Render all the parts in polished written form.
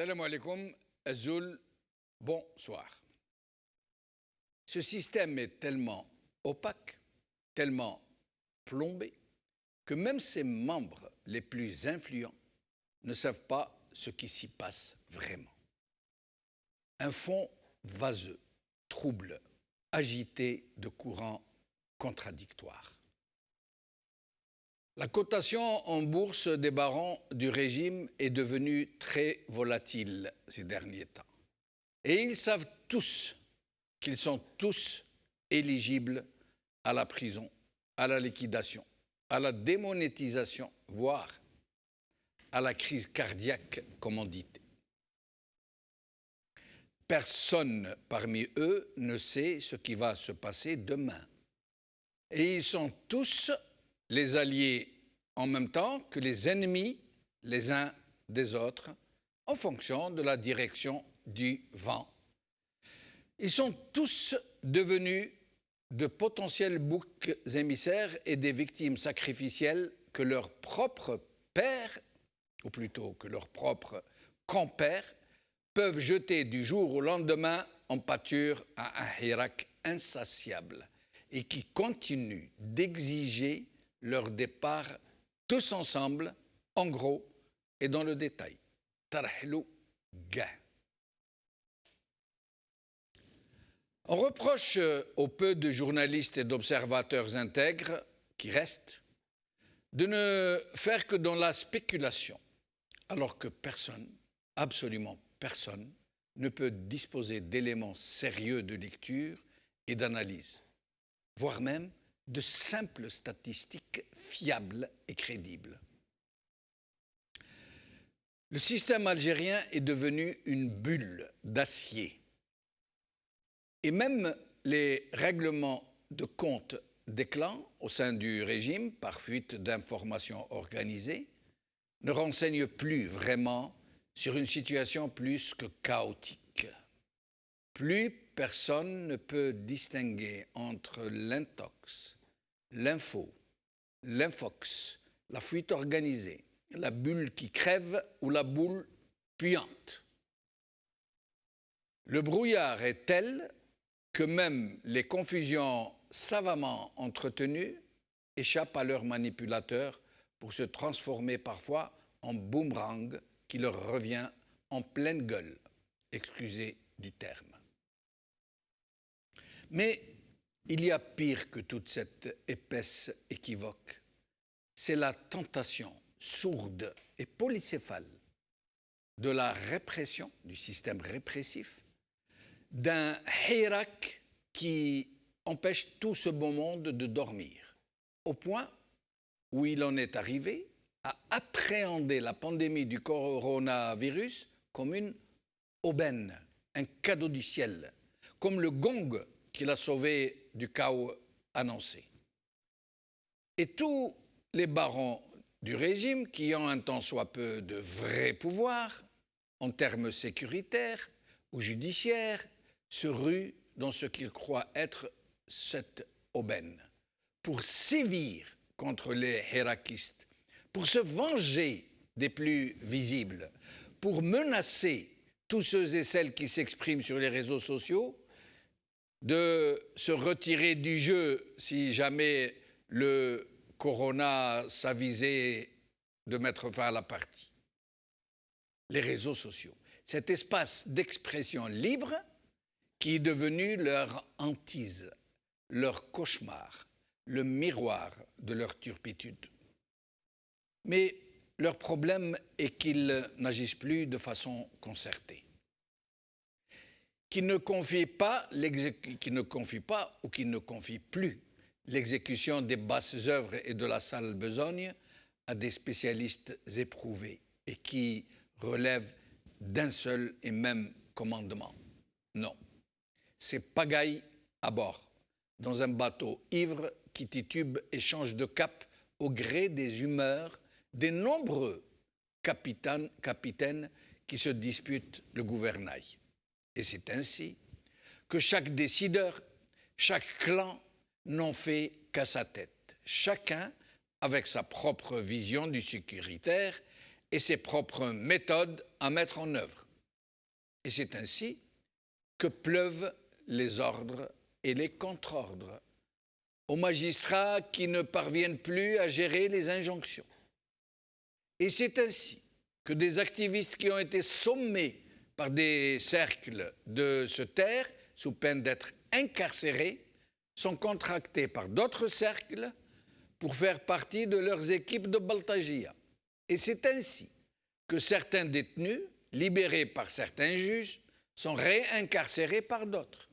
Salam alaikum, Azul, bonsoir. Ce système est tellement opaque, tellement plombé, que même ses membres les plus influents ne savent pas ce qui s'y passe vraiment. Un fond vaseux, trouble, agité de courants contradictoires. La cotation en bourse des barons du régime est devenue très volatile ces derniers temps. Et ils savent tous qu'ils sont tous éligibles à la prison, à la liquidation, à la démonétisation, voire à la crise cardiaque, comme on dit. Personne parmi eux ne sait ce qui va se passer demain. Et ils sont tous les alliés en même temps que les ennemis les uns des autres, en fonction de la direction du vent. Ils sont tous devenus de potentiels boucs émissaires et des victimes sacrificielles que leur propre père, ou plutôt que leur propre compère, peuvent jeter du jour au lendemain en pâture à un Hirak insatiable et qui continue d'exiger leur départ tous ensemble, en gros et dans le détail. Tarhlou gain. On reproche au peu de journalistes et d'observateurs intègres qui restent de ne faire que dans la spéculation, alors que personne, absolument personne, ne peut disposer d'éléments sérieux de lecture et d'analyse, voire même de simples statistiques fiables et crédibles. Le système algérien est devenu une bulle d'acier. Et même les règlements de compte des clans au sein du régime, par fuite d'informations organisées, ne renseignent plus vraiment sur une situation plus que chaotique. Plus personne ne peut distinguer entre l'intox, l'info, l'infox, la fuite organisée, la bulle qui crève ou la boule puante. Le brouillard est tel que même les confusions savamment entretenues échappent à leurs manipulateurs pour se transformer parfois en boomerang qui leur revient en pleine gueule, excusez du terme. Mais il y a pire que toute cette épaisse équivoque. C'est la tentation sourde et polycéphale de la répression, du système répressif, d'un Hirak qui empêche tout ce beau monde de dormir, au point où il en est arrivé à appréhender la pandémie du coronavirus comme une aubaine, un cadeau du ciel, comme le gong qui l'a sauvé du chaos annoncé. Et tous les barons du régime qui ont un tant soit peu de vrai pouvoir, en termes sécuritaires ou judiciaires, se ruent dans ce qu'ils croient être cette aubaine, pour sévir contre les hirakistes, pour se venger des plus visibles, pour menacer tous ceux et celles qui s'expriment sur les réseaux sociaux de se retirer du jeu si jamais le corona s'avisait de mettre fin à la partie. Les réseaux sociaux, cet espace d'expression libre qui est devenu leur hantise, leur cauchemar, le miroir de leur turpitude. Mais leur problème est qu'ils n'agissent plus de façon concertée. Qu'ils ne confient pas ou qu'ils ne confient plus l'exécution des basses œuvres et de la sale besogne à des spécialistes éprouvés et qui relèvent d'un seul et même commandement. Non, c'est pagaille à bord, dans un bateau ivre qui titube et change de cap au gré des humeurs des nombreux capitaines qui se disputent le gouvernail. Et c'est ainsi que chaque décideur, chaque clan n'en fait qu'à sa tête, chacun avec sa propre vision du sécuritaire et ses propres méthodes à mettre en œuvre. Et c'est ainsi que pleuvent les ordres et les contre-ordres aux magistrats qui ne parviennent plus à gérer les injonctions. Et c'est ainsi que des activistes qui ont été sommés par des cercles de se taire sous peine d'être incarcérés sont contractés par d'autres cercles pour faire partie de leurs équipes de Baltagia. Et c'est ainsi que certains détenus, libérés par certains juges, sont réincarcérés par d'autres.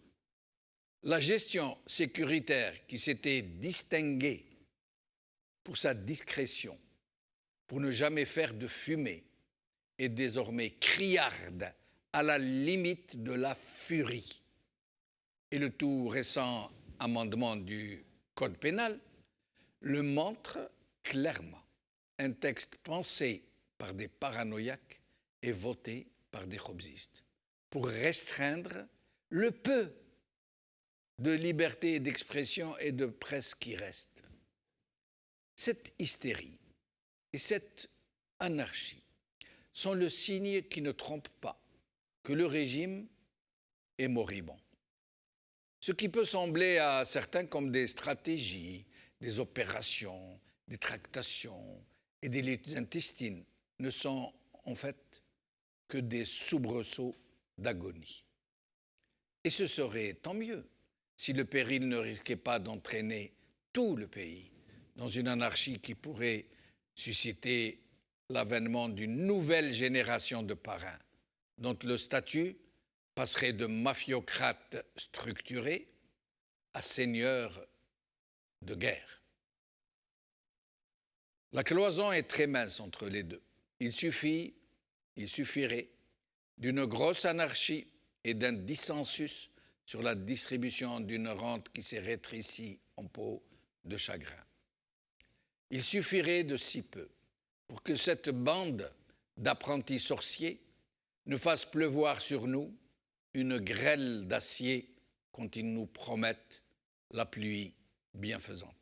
La gestion sécuritaire qui s'était distinguée pour sa discrétion, pour ne jamais faire de fumée, est désormais criarde à la limite de la furie. Et le tout récent amendement du Code pénal le montre clairement. Un texte pensé par des paranoïaques et voté par des jobsistes pour restreindre le peu de liberté d'expression et de presse qui reste. Cette hystérie et cette anarchie sont le signe qui ne trompe pas que le régime est moribond. Ce qui peut sembler à certains comme des stratégies, des opérations, des tractations et des luttes intestines ne sont en fait que des soubresauts d'agonie. Et ce serait tant mieux si le péril ne risquait pas d'entraîner tout le pays dans une anarchie qui pourrait susciter l'avènement d'une nouvelle génération de parrains dont le statut passerait de mafiocrate structuré à seigneur de guerre. La cloison est très mince entre les deux. Il suffirait d'une grosse anarchie et d'un dissensus sur la distribution d'une rente qui s'est rétrécie en peau de chagrin. Il suffirait de si peu pour que cette bande d'apprentis sorciers ne fasse pleuvoir sur nous une grêle d'acier quand ils nous promettent la pluie bienfaisante.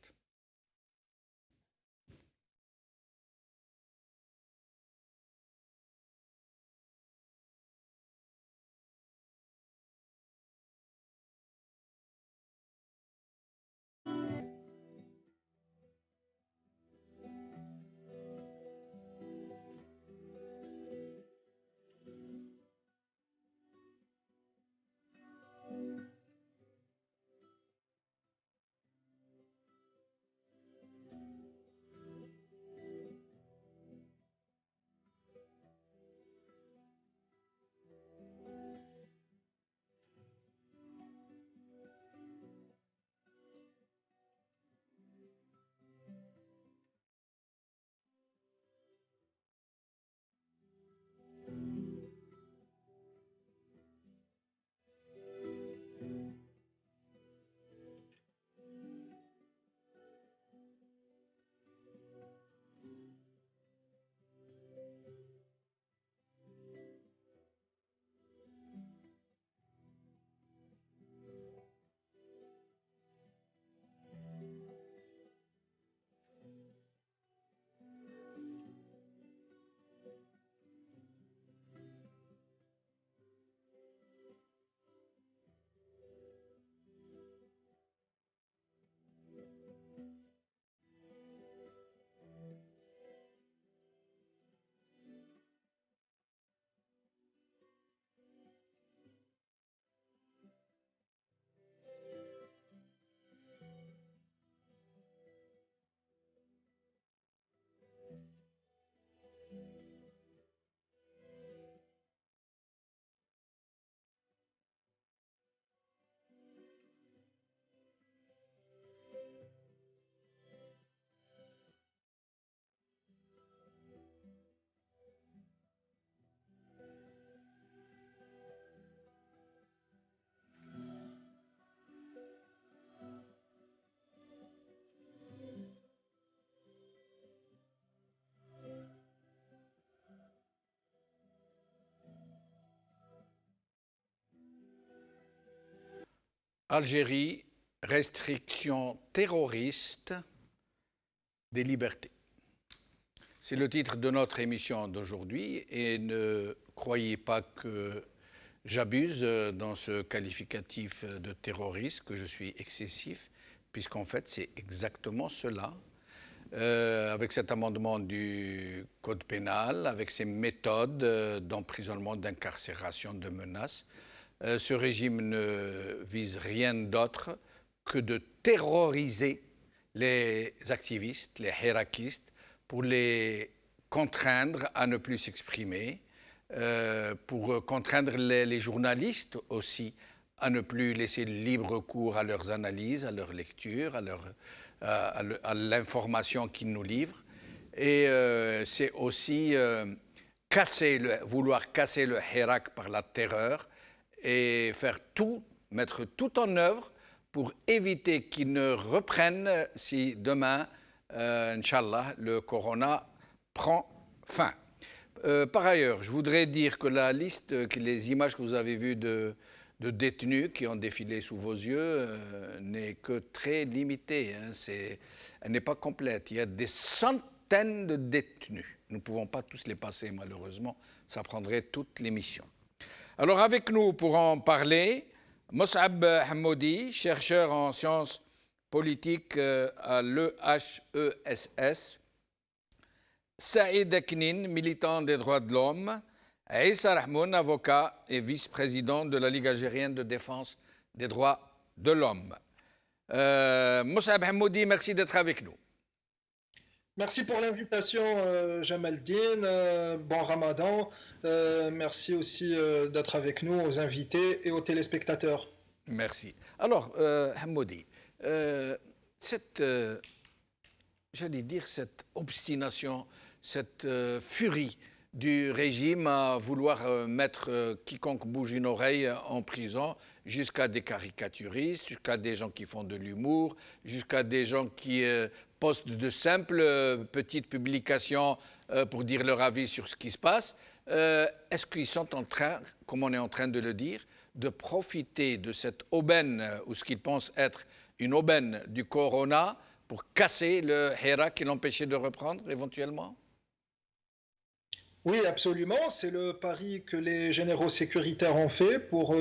Algérie, restriction terroriste des libertés. C'est le titre de notre émission d'aujourd'hui et ne croyez pas que J'abuse dans ce qualificatif de terroriste, que je suis excessif, puisqu'en fait c'est exactement cela. Avec cet amendement du Code pénal, avec ces méthodes d'emprisonnement, d'incarcération, de menaces, ce régime ne vise rien d'autre que de terroriser les activistes, les hirakistes, pour les contraindre à ne plus s'exprimer, pour contraindre les journalistes aussi à ne plus laisser libre cours à leurs analyses, à leurs lectures, à l'information qu'ils nous livrent. Et c'est aussi vouloir casser le Hirak par la terreur et mettre tout en œuvre pour éviter qu'il ne reprenne si demain, Inch'Allah, le corona prend fin. Par ailleurs, je voudrais dire que la liste, les images que vous avez vues de détenus qui ont défilé sous vos yeux n'est que très limitée. Elle n'est pas complète. Il y a des centaines de détenus. Nous ne pouvons pas tous les passer, malheureusement. Ça prendrait toute l'émission. Alors, avec nous pour en parler, Mous'ab Hammoudi, chercheur en sciences politiques à l'EHESS, Saïd Aknin, militant des droits de l'homme, Issa Rahmoun, avocat et vice-président de la Ligue algérienne de défense des droits de l'homme. Mous'ab Hammoudi, merci d'être avec nous. Merci pour l'invitation, Jamaldine. Bon Ramadan. Merci aussi d'être avec nous, aux invités et aux téléspectateurs. Merci. Alors, Hammoudi, cette obstination, cette furie du régime à vouloir mettre quiconque bouge une oreille en prison, jusqu'à des caricaturistes, jusqu'à des gens qui font de l'humour, jusqu'à des gens qui postent de simples petites publications pour dire leur avis sur ce qui se passe. Est-ce qu'ils sont en train, comme on est en train de le dire, de profiter de cette aubaine, ou ce qu'ils pensent être une aubaine du corona, pour casser le Hirak et l'empêcher de reprendre éventuellement? Oui, absolument. C'est le pari que les généraux sécuritaires ont fait pour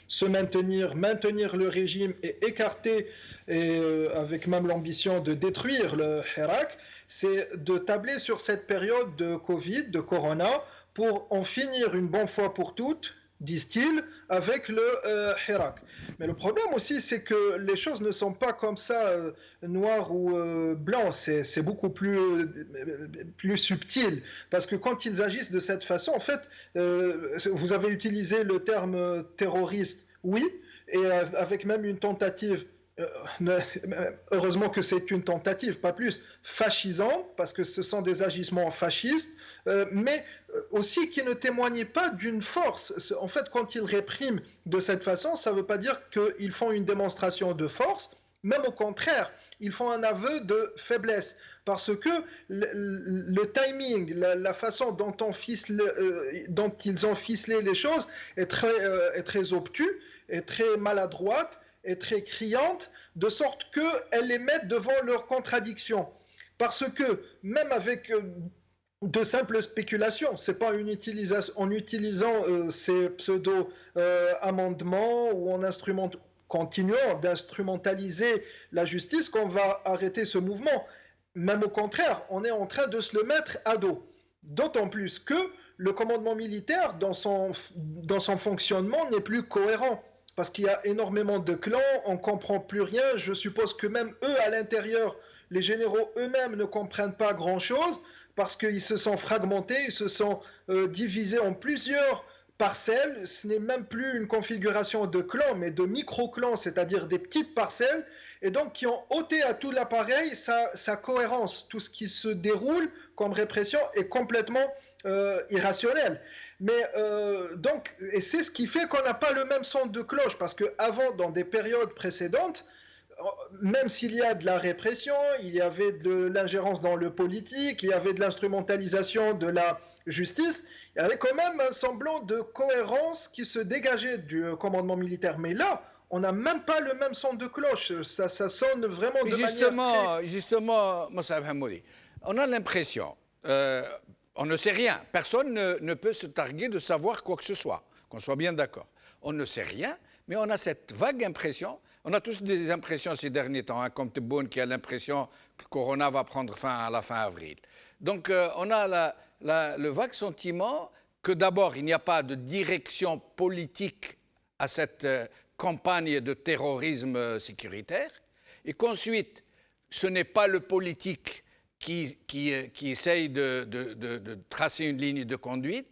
se maintenir le régime et écarter, avec même l'ambition de détruire le Hirak. C'est de tabler sur cette période de Covid, de Corona, pour en finir une bonne fois pour toutes, disent-ils, avec le Hirak. Mais le problème aussi, c'est que les choses ne sont pas comme ça, noir ou blanc. C'est beaucoup plus subtil. Parce que quand ils agissent de cette façon, en fait, vous avez utilisé le terme terroriste, oui, et avec même une tentative. Heureusement que c'est une tentative, pas plus, fascisante, parce que ce sont des agissements fascistes, mais aussi qui ne témoignent pas d'une force. En fait, quand ils répriment de cette façon, ça ne veut pas dire qu'ils font une démonstration de force, même au contraire, ils font un aveu de faiblesse. Parce que le timing, la façon dont ils ont ficelé les choses est très obtus, est très maladroite, est très criante, de sorte qu'elles les mettent devant leurs contradictions. Parce que même avec de simples spéculations, c'est pas en utilisant ces pseudo-amendements ou en continuant d'instrumentaliser la justice qu'on va arrêter ce mouvement. Même au contraire, on est en train de se le mettre à dos. D'autant plus que le commandement militaire, dans son fonctionnement, n'est plus cohérent. Parce qu'il y a énormément de clans, on ne comprend plus rien. Je suppose que même eux, à l'intérieur, les généraux eux-mêmes ne comprennent pas grand-chose, parce qu'ils se sont fragmentés, ils se sont divisés en plusieurs parcelles. Ce n'est même plus une configuration de clans, mais de micro-clans, c'est-à-dire des petites parcelles, et donc qui ont ôté à tout l'appareil sa cohérence. Tout ce qui se déroule comme répression est complètement irrationnel. Mais donc, et c'est ce qui fait qu'on n'a pas le même son de cloche, parce qu'avant, dans des périodes précédentes, même s'il y a de la répression, il y avait de l'ingérence dans le politique, il y avait de l'instrumentalisation de la justice, il y avait quand même un semblant de cohérence qui se dégageait du commandement militaire. Mais là, on n'a même pas le même son de cloche. Ça sonne vraiment de manière très... Justement, Mous'ab Hammoudi, on a l'impression... on ne sait rien. Personne ne peut se targuer de savoir quoi que ce soit, qu'on soit bien d'accord. on ne sait rien, mais on a cette vague impression. On a tous des impressions ces derniers temps, hein, comme Tebboune qui a l'impression que le corona va prendre fin à la fin avril. Donc on a le vague sentiment que d'abord, il n'y a pas de direction politique à cette campagne de terrorisme sécuritaire, et qu'ensuite, ce n'est pas le politique qui essaye de tracer une ligne de conduite,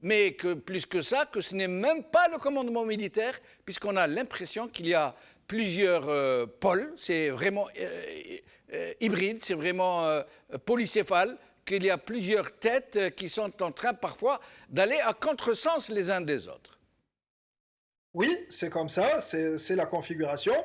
mais que plus que ça, que ce n'est même pas le commandement militaire, puisqu'on a l'impression qu'il y a plusieurs pôles, c'est vraiment hybride, c'est vraiment polycéphale, qu'il y a plusieurs têtes qui sont en train parfois d'aller à contresens les uns des autres. Oui, c'est comme ça, c'est la configuration.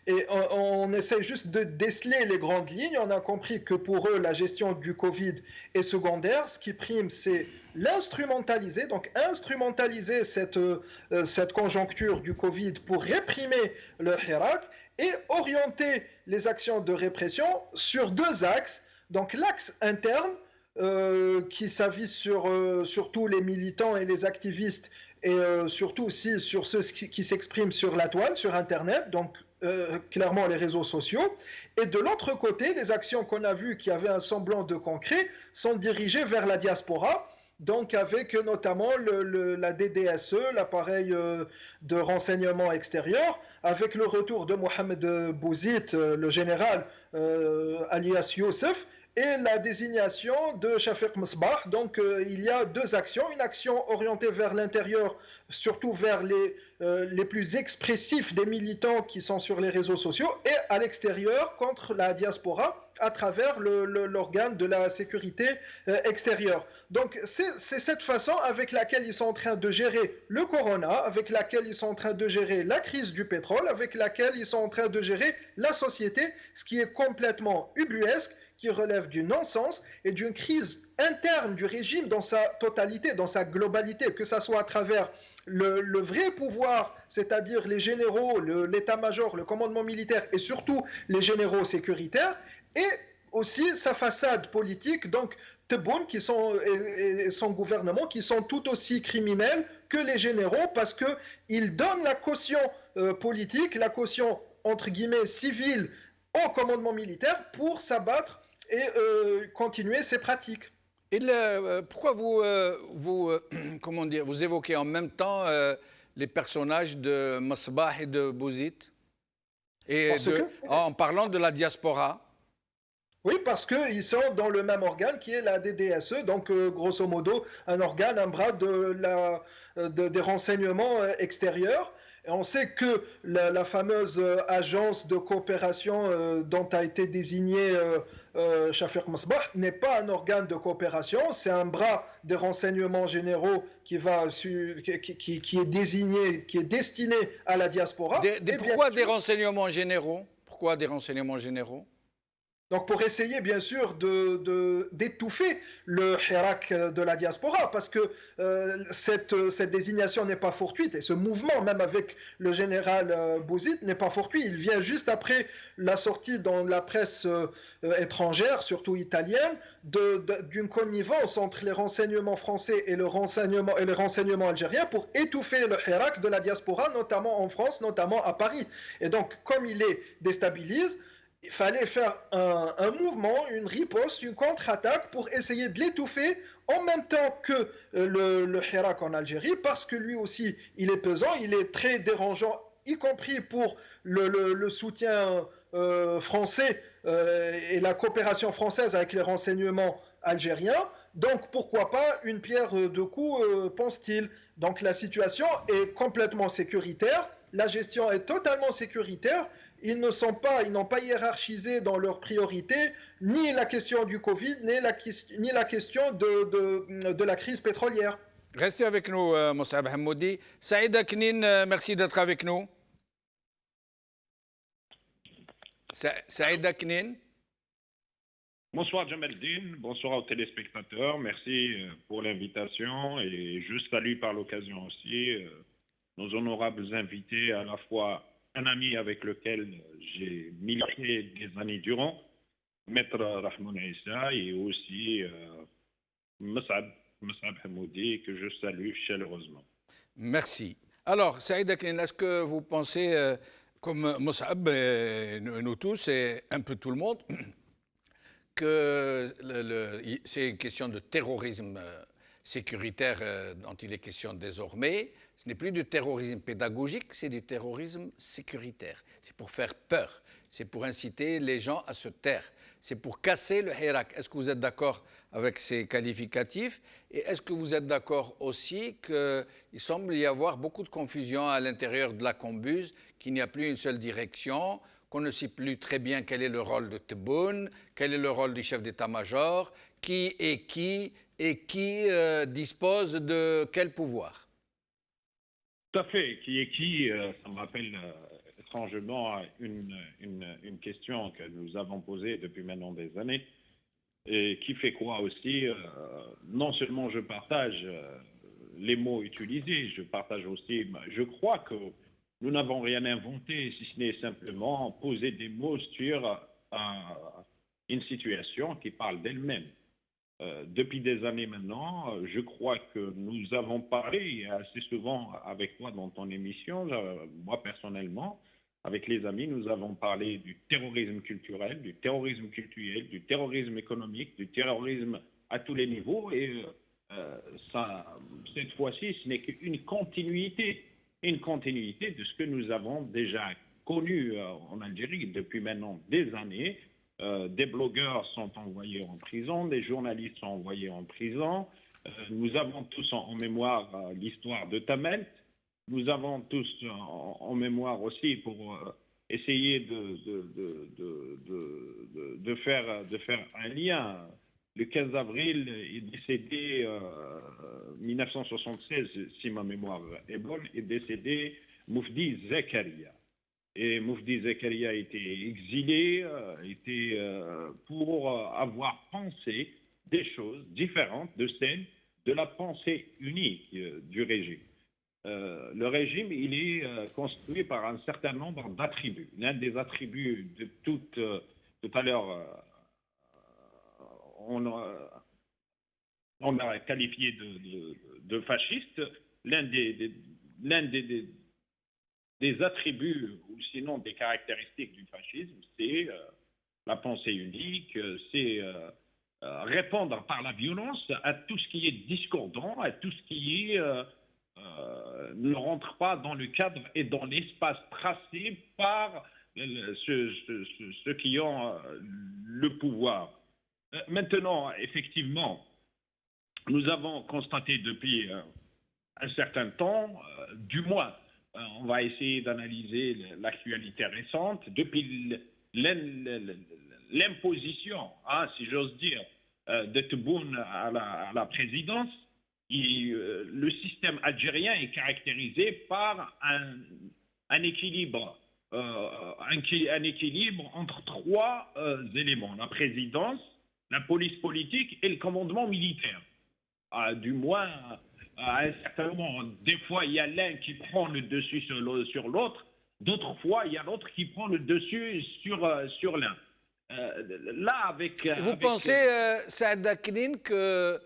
Et on essaie juste de déceler les grandes lignes. On a compris que pour eux, la gestion du Covid est secondaire. Ce qui prime, c'est l'instrumentaliser, donc instrumentaliser cette conjoncture du Covid pour réprimer le Hirak et orienter les actions de répression sur deux axes. Donc l'axe interne, qui s'avise sur tous les militants et les activistes, et surtout aussi sur ceux qui s'expriment sur la toile, sur Internet, donc clairement les réseaux sociaux. Et de l'autre côté, les actions qu'on a vues qui avaient un semblant de concret sont dirigées vers la diaspora, donc avec notamment la DDSE, l'appareil de renseignement extérieur, avec le retour de Mohamed Bouzid, le général alias Youssef, et la désignation de Shafiq Msbah. Donc il y a deux actions, une action orientée vers l'intérieur, surtout vers les plus expressifs des militants qui sont sur les réseaux sociaux, et à l'extérieur contre la diaspora à travers l'organe de la sécurité extérieure. Donc c'est cette façon avec laquelle ils sont en train de gérer le corona, avec laquelle ils sont en train de gérer la crise du pétrole, avec laquelle ils sont en train de gérer la société, ce qui est complètement ubuesque, qui relève du non-sens et d'une crise interne du régime dans sa totalité, dans sa globalité, que ce soit à travers le vrai pouvoir, c'est-à-dire les généraux, l'état-major, le commandement militaire et surtout les généraux sécuritaires, et aussi sa façade politique, donc Tebboune et son gouvernement, qui sont tout aussi criminels que les généraux, parce qu'ils donnent la caution politique, la caution entre guillemets civile au commandement militaire pour s'abattre et continuer ses pratiques. Et pourquoi comment dire, vous évoquez en même temps les personnages de Msbah et de Bouzid en parlant de la diaspora? Oui, parce qu'ils sont dans le même organe qui est la DDSE, donc grosso modo un organe, un bras des renseignements extérieurs. Et on sait que la fameuse agence de coopération dont a été désigné Shafiq Msbah n'est pas un organe de coopération, c'est un bras des renseignements généraux qui est désigné, qui est destiné à la diaspora. Pourquoi des renseignements généraux? Pourquoi des renseignements généraux? Donc pour essayer bien sûr d'étouffer le Hirak de la diaspora, parce que cette désignation n'est pas fortuite, et ce mouvement, même avec le général Bouzid, n'est pas fortuit. Il vient juste après la sortie dans la presse étrangère, surtout italienne, d'une connivence entre les renseignements français et les renseignements algériens pour étouffer le Hirak de la diaspora, notamment en France, notamment à Paris. Et donc comme il les déstabilise, il fallait faire un mouvement, une riposte, une contre-attaque pour essayer de l'étouffer en même temps que le Hirak en Algérie, parce que lui aussi, il est pesant, il est très dérangeant, y compris pour le soutien français et la coopération française avec les renseignements algériens. Donc pourquoi pas une pierre deux coups, pense-t-il. Donc la situation est complètement sécuritaire, la gestion est totalement sécuritaire. Ils n'ont pas hiérarchisé dans leurs priorités ni la question du Covid, ni la question de la crise pétrolière. Restez avec nous, Moussab Hammoudi. Saïda Knin, merci d'être avec nous. Saïda Knin. Bonsoir Jamaldine, bonsoir aux téléspectateurs. Merci pour l'invitation et je salue par l'occasion aussi nos honorables invités, à la fois un ami avec lequel j'ai milité des années durant, Maître Rahman Issa, et aussi Moussab Hammoudi, que je salue chaleureusement. Merci. Alors, Saïd Aklin, est-ce que vous pensez, comme Mossab et nous tous, et un peu tout le monde, que c'est une question de terrorisme sécuritaire dont il est question désormais. Ce n'est plus du terrorisme pédagogique, c'est du terrorisme sécuritaire. C'est pour faire peur, c'est pour inciter les gens à se taire, c'est pour casser le Hirak. Est-ce que vous êtes d'accord avec ces qualificatifs? Et est-ce que vous êtes d'accord aussi qu'il semble y avoir beaucoup de confusion à l'intérieur de la Combuse, qu'il n'y a plus une seule direction, qu'on ne sait plus très bien quel est le rôle de Tebboune, quel est le rôle du chef d'état-major, qui est qui et qui dispose de quel pouvoir? Tout à fait. Qui est qui ça me rappelle étrangement une question que nous avons posée depuis maintenant des années. Et qui fait quoi aussi non seulement je partage les mots utilisés, je partage aussi, je crois que nous n'avons rien inventé, si ce n'est simplement poser des mots sur une situation qui parle d'elle-même. Depuis des années maintenant, je crois que nous avons parlé assez souvent avec toi dans ton émission, moi personnellement, avec les amis, nous avons parlé du terrorisme culturel, du terrorisme économique, du terrorisme à tous les niveaux. Et ça, cette fois-ci, ce n'est qu'une continuité, une continuité de ce que nous avons déjà connu en Algérie depuis maintenant des années. Des blogueurs sont envoyés en prison, des journalistes sont envoyés en prison. Nous avons tous en mémoire l'histoire de Tamelt. Nous avons tous en mémoire aussi pour essayer de faire un lien. Le 15 avril est décédé, 1976, si ma mémoire est bonne, est décédé Moufdi Zakaria. Et Moufdi Zakaria a été exilé pour avoir pensé des choses différentes de celles de la pensée unique du régime. Le régime, il est construit par un certain nombre d'attributs. L'un des attributs de tout à l'heure, on a qualifié de fasciste. L'un des attributs, ou sinon des caractéristiques du fascisme, c'est la pensée unique, c'est répondre par la violence à tout ce qui est discordant, à tout ce qui ne rentre pas dans le cadre et dans l'espace tracé par ceux qui ont le pouvoir. Maintenant, effectivement, nous avons constaté depuis un certain temps, du moins, on va essayer d'analyser l'actualité récente, depuis l'imposition, si j'ose dire, de Tebboune à la présidence, le système algérien est caractérisé par un équilibre, un équilibre entre trois éléments: la présidence, la police politique et le commandement militaire. Du moins, à un certain moment, des fois, il y a l'un qui prend le dessus sur l'autre, d'autres fois, il y a l'autre qui prend le dessus sur l'un. Vous pensez, Saad Aklin, que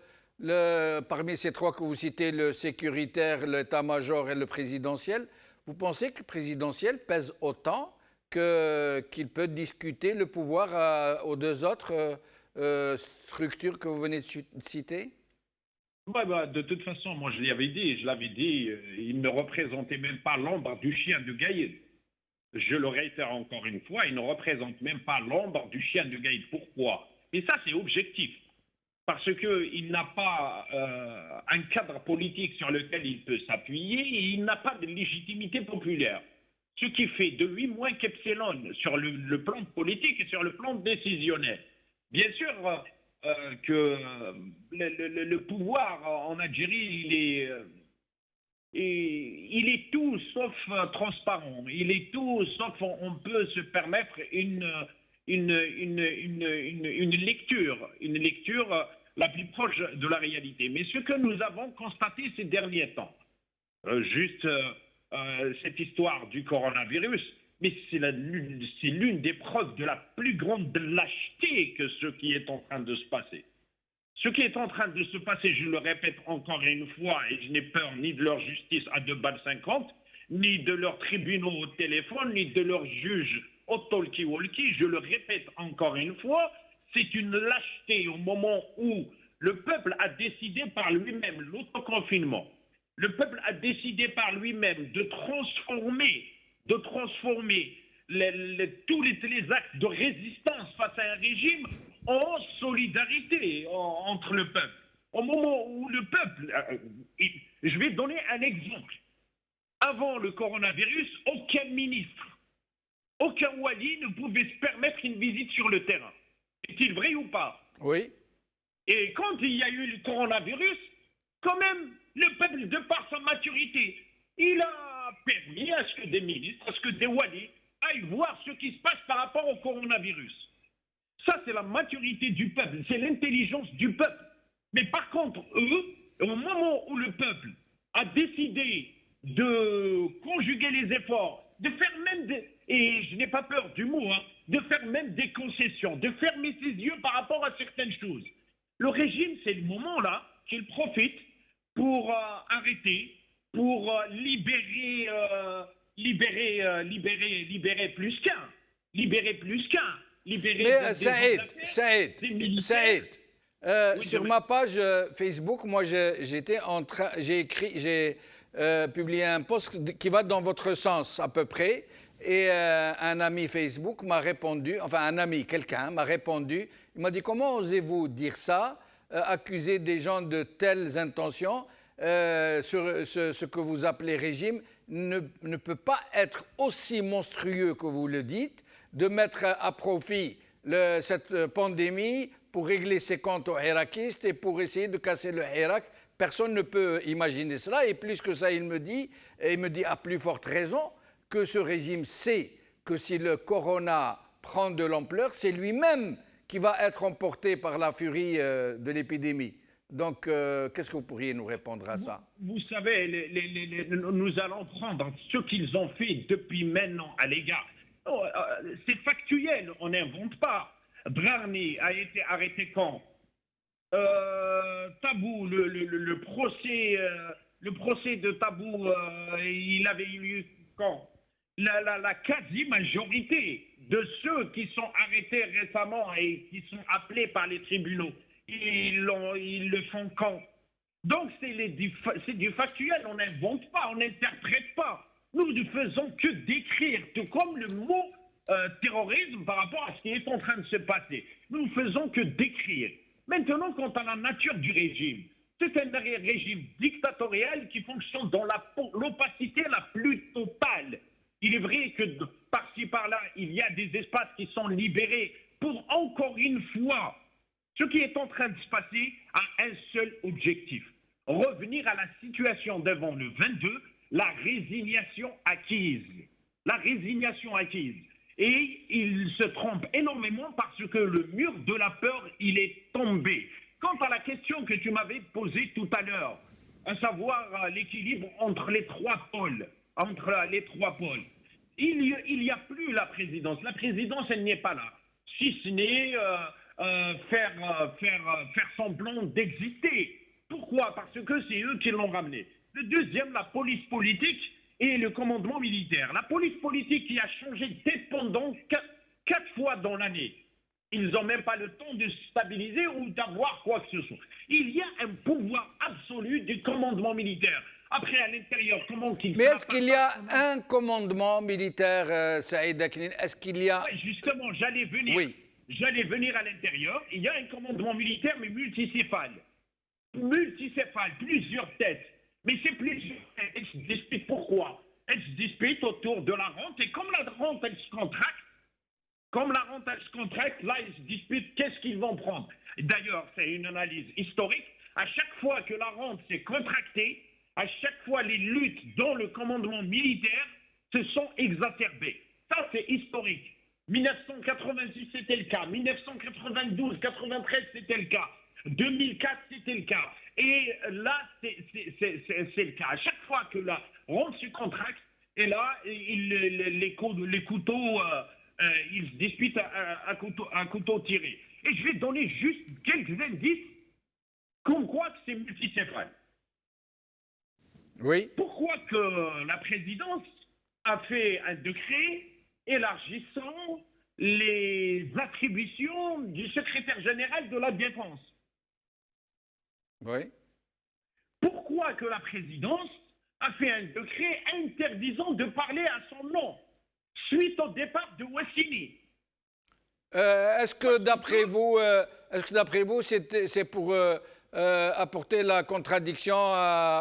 parmi ces trois que vous citez, le sécuritaire, l'état-major et le présidentiel, vous pensez que le présidentiel pèse autant qu'il peut discuter le pouvoir aux deux autres structures que vous venez de citer? De toute façon, moi je l'avais dit, il ne représentait même pas l'ombre du chien de Gaïd. Je le réitère encore une fois, il ne représente même pas l'ombre du chien de Gaïd. Pourquoi? Et ça, c'est objectif. Parce qu'il n'a pas un cadre politique sur lequel il peut s'appuyer et il n'a pas de légitimité populaire. Ce qui fait de lui moins qu'Epsilon sur le plan politique et sur le plan décisionnel. Bien sûr que le pouvoir en Algérie, il est tout sauf transparent. Il est tout sauf on peut se permettre une lecture la plus proche de la réalité. Mais ce que nous avons constaté ces derniers temps, cette histoire du coronavirus, mais c'est l'une des preuves de la plus grande lâcheté que ce qui est en train de se passer. Ce qui est en train de se passer, je le répète encore une fois, et je n'ai peur ni de leur justice à 2 balles 50, ni de leurs tribunaux au téléphone, ni de leurs juges au talkie-walkie, je le répète encore une fois, c'est une lâcheté au moment où le peuple a décidé par lui-même l'autoconfinement. Le peuple a décidé par lui-même de transformer tous les actes de résistance face à un régime en solidarité entre le peuple. Au moment où le peuple, je vais donner un exemple. Avant le coronavirus, aucun ministre, aucun wali ne pouvait se permettre une visite sur le terrain. Est-il vrai ou pas? Oui. Et quand il y a eu le coronavirus, quand même, le peuple, de par sa maturité, il a permis à ce que des ministres, à ce que des walis aillent voir ce qui se passe par rapport au coronavirus. Ça, c'est la maturité du peuple, c'est l'intelligence du peuple. Mais par contre, eux, au moment où le peuple a décidé de conjuguer les efforts, de faire même des, et je n'ai pas peur du mot, de faire même des concessions, de fermer ses yeux par rapport à certaines choses. Le régime, c'est le moment là qu'il profite pour arrêter, pour libérer plus qu'un, libérer Mais des militaires. Oui, sur ma page Facebook, moi j'ai publié un post qui va dans votre sens à peu près, et un ami Facebook m'a répondu, enfin un ami, quelqu'un m'a répondu, il m'a dit comment osez-vous dire ça, accuser des gens de telles intentions, sur ce que vous appelez régime ne peut pas être aussi monstrueux que vous le dites, de mettre à profit cette pandémie pour régler ses comptes aux hirakistes et pour essayer de casser le Hirak. Personne ne peut imaginer cela. Et plus que ça, il me dit à plus forte raison, que ce régime sait que si le corona prend de l'ampleur, c'est lui-même qui va être emporté par la furie de l'épidémie. Donc, qu'est-ce que vous pourriez nous répondre à ça? Vous savez, nous allons prendre ce qu'ils ont fait depuis maintenant à l'égard. C'est factuel, on n'invente pas. Brarni a été arrêté quand? Tabou, le procès de Tabou, il avait eu lieu quand? La quasi-majorité de ceux qui sont arrêtés récemment et qui sont appelés par les tribunaux, ils le font quand? Donc c'est du factuel, on n'invente pas, on n'interprète pas. Nous ne faisons que décrire, tout comme le mot terrorisme par rapport à ce qui est en train de se passer. Nous ne faisons que décrire. Maintenant, quant à la nature du régime, c'est un régime dictatorial qui fonctionne dans l'opacité la plus totale. Il est vrai que par-ci par-là, il y a des espaces qui sont libérés pour, encore une fois, ce qui est en train de se passer a un seul objectif. Revenir à la situation d'avant le 22, la résignation acquise. La résignation acquise. Et il se trompe énormément parce que le mur de la peur, il est tombé. Quant à la question que tu m'avais posée tout à l'heure, à savoir l'équilibre entre les trois pôles, il n'y a plus la présidence. La présidence, elle n'est pas là. Si ce n'est faire semblant d'exister. Pourquoi? Parce que c'est eux qui l'ont ramené. Le deuxième, la police politique et le commandement militaire. La police politique qui a changé de tête pendant 4 fois dans l'année. Ils n'ont même pas le temps de se stabiliser ou d'avoir quoi que ce soit. Il y a un pouvoir absolu du commandement militaire. Après, à l'intérieur, comment qu'il... Mais est-ce qu'il y a un commandement militaire, Saïd Aknin? Est-ce qu'il y a... Oui, justement, j'allais venir. Oui. J'allais venir à l'intérieur. Il y a un commandement militaire, mais multicéphale. Multicéphale, plusieurs têtes. Mais c'est plusieurs têtes. Elles se disputent pourquoi? Elles se disputent autour de la rente. Et comme la rente, elle se contracte, là, ils se disputent qu'est-ce qu'ils vont prendre. D'ailleurs, c'est une analyse historique. À chaque fois que la rente s'est contractée, à chaque fois, les luttes dans le commandement militaire se sont exacerbées. Ça, c'est historique. 1986, c'était le cas. 1992, 93, c'était le cas. 2004, c'était le cas. Et là, c'est le cas. À chaque fois que la rente se contracte, et là, les couteaux, ils se disputent à couteau tiré. Et je vais donner juste quelques indices comme quoi que c'est multicéphale. Oui. Pourquoi que la présidence a fait un décret élargissant les attributions du secrétaire général de la Défense? Oui. Pourquoi que la présidence a fait un décret interdisant de parler à son nom suite au départ de Wassini? Est-ce que d'après vous, c'est pour apporter la contradiction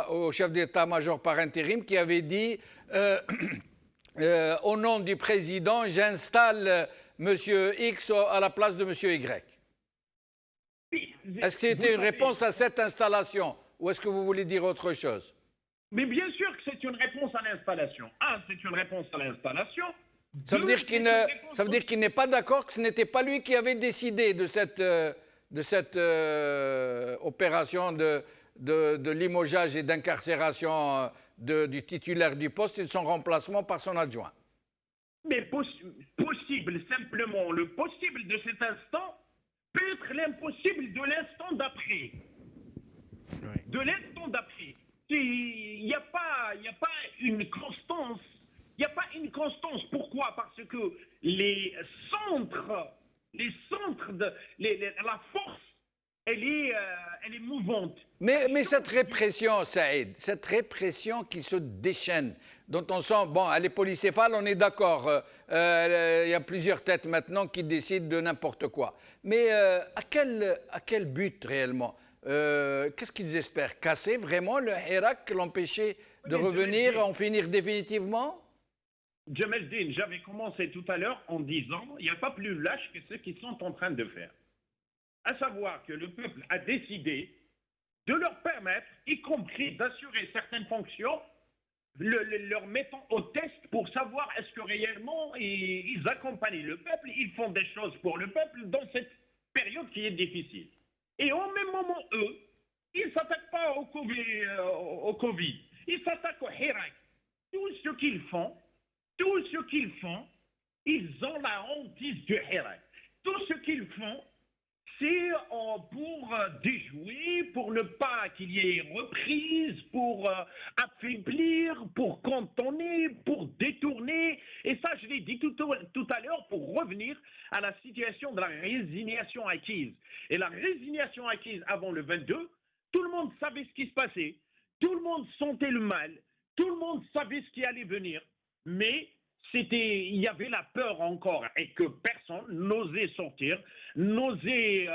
au chef d'état-major par intérim qui avait dit au nom du président, j'installe M. X à la place de M. Y. Est-ce que c'était une réponse à cette installation ou est-ce que vous voulez dire autre chose? Mais bien sûr que c'est une réponse à l'installation. Un, c'est une réponse à l'installation. Ça veut dire qu'il n'est pas d'accord, que ce n'était pas lui qui avait décidé de cette opération de limogeage et d'incarcération du titulaire du poste et de son remplacement par son adjoint. Mais possible, simplement, le possible de cet instant peut être l'impossible de l'instant d'après. Oui. De l'instant d'après. Il n'y a pas une constance. Il n'y a pas une constance. Pourquoi? Parce que la force, elle est mouvante. Mais cette répression, Saïd, cette répression qui se déchaîne, dont on sent, bon, elle est polycéphale, on est d'accord, il y a plusieurs têtes maintenant qui décident de n'importe quoi. Mais à quel but réellement? Qu'est-ce qu'ils espèrent? Casser vraiment le Hirak, l'empêcher de revenir, en finir définitivement? Jamel Din, j'avais commencé tout à l'heure en disant il n'y a pas plus lâche que ce qu'ils sont en train de faire. À savoir que le peuple a décidé de leur permettre, y compris d'assurer certaines fonctions, leur mettant au test pour savoir est-ce que réellement ils accompagnent le peuple, ils font des choses pour le peuple dans cette période qui est difficile. Et au même moment, eux, ils ne s'attaquent pas au Covid, ils s'attaquent au Hirak. Tout ce qu'ils font, ils ont la hantise du Hirak. Tout ce qu'ils font, c'est pour déjouer, pour ne pas qu'il y ait reprise, pour affaiblir, pour cantonner, pour détourner. Et ça, je l'ai dit tout à l'heure pour revenir à la situation de la résignation acquise. Et la résignation acquise avant le 22, tout le monde savait ce qui se passait, tout le monde sentait le mal, tout le monde savait ce qui allait venir, mais il y avait la peur encore et que personne n'osait sortir, n'osait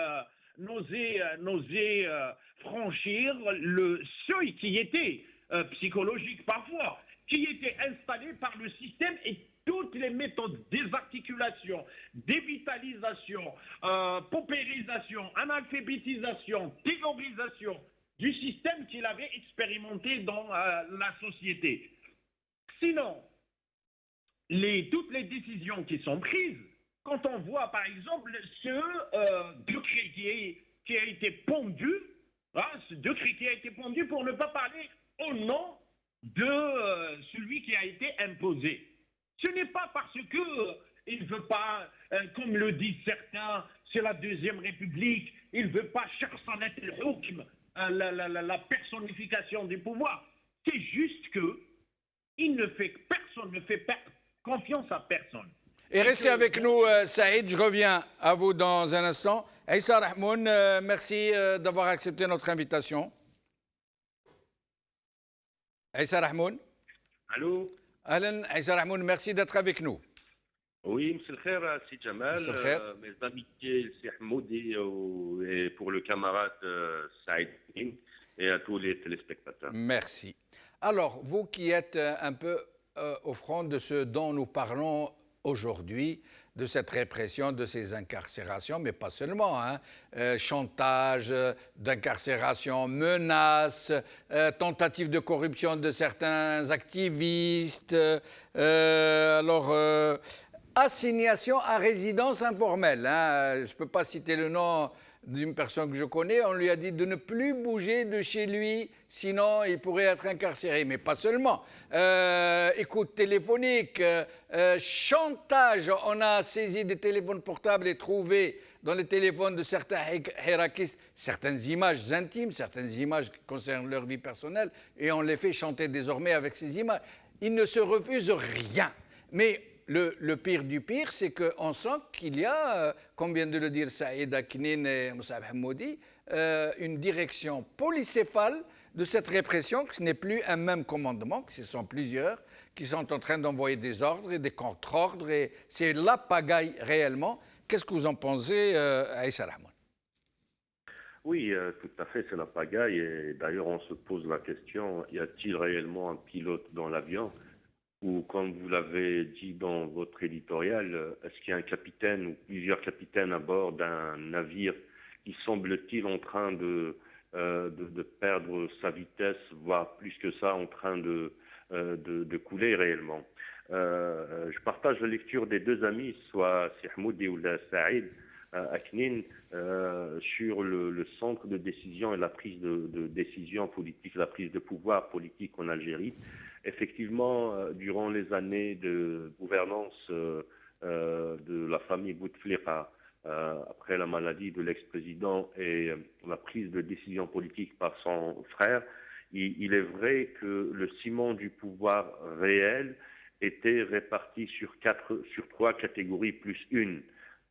franchir le seuil qui était psychologique parfois, qui était installé par le système et toutes les méthodes désarticulation, dévitalisation, paupérisation, analphabétisation, terrorisation du système qu'il avait expérimenté dans la société. Sinon, toutes les décisions qui sont prises, quand on voit par exemple ce décret qui a été pondu, ce décret qui a été pondu pour ne pas parler au nom de celui qui a été imposé. Ce n'est pas parce que il ne veut pas, comme le disent certains, c'est la Deuxième République, il ne veut pas Shakhsanat al-Hukm, la personnification du pouvoir. C'est juste que personne ne fait confiance à personne. Et restez avec nous, Saïd. Je reviens à vous dans un instant. Aïssa Rahmoun, merci d'avoir accepté notre invitation. Aïssa Rahmoun. Allô. Alan, Aïssa Rahmoun, merci d'être avec nous. Oui, monsieur le khair, c'est Jamal. Mes amitiés, c'est Hamoudi et pour le camarade Saïd et à tous les téléspectateurs. Merci. Alors, vous qui êtes un peu au front de ce dont nous parlons aujourd'hui, de cette répression, de ces incarcérations, mais pas seulement, hein, chantage, d'incarcération, menaces, tentative de corruption de certains activistes, assignation à résidence informelle. Hein, je ne peux pas citer le nom d'une personne que je connais, on lui a dit de ne plus bouger de chez lui, sinon il pourrait être incarcéré. Mais pas seulement. Écoute téléphonique, chantage. On a saisi des téléphones portables et trouvé dans les téléphones de certains hirakistes certaines images intimes, certaines images qui concernent leur vie personnelle, et on les fait chanter désormais avec ces images. Ils ne se refusent rien. Mais le pire du pire, c'est qu'on sent qu'il y a, comme vient de le dire Saïda Knin et Moussa Hamoudi, une direction polycéphale de cette répression, que ce n'est plus un même commandement, que ce sont plusieurs qui sont en train d'envoyer des ordres et des contre-ordres, et c'est la pagaille réellement. Qu'est-ce que vous en pensez, Aïssa Rahman? Oui, tout à fait, c'est la pagaille. Et d'ailleurs, on se pose la question, y a-t-il réellement un pilote dans l'avion? Ou, comme vous l'avez dit dans votre éditorial, est-ce qu'il y a un capitaine ou plusieurs capitaines à bord d'un navire qui semble-t-il en train de perdre sa vitesse, voire plus que ça, en train de couler réellement? Je partage la lecture des deux amis, soit Sihmoudi ou Saïd Aknin, sur le centre de décision et la prise de décision politique, la prise de pouvoir politique en Algérie. Effectivement, durant les années de gouvernance de la famille Bouteflika, après la maladie de l'ex-président et la prise de décision politique par son frère, il est vrai que le ciment du pouvoir réel était réparti sur trois catégories plus une.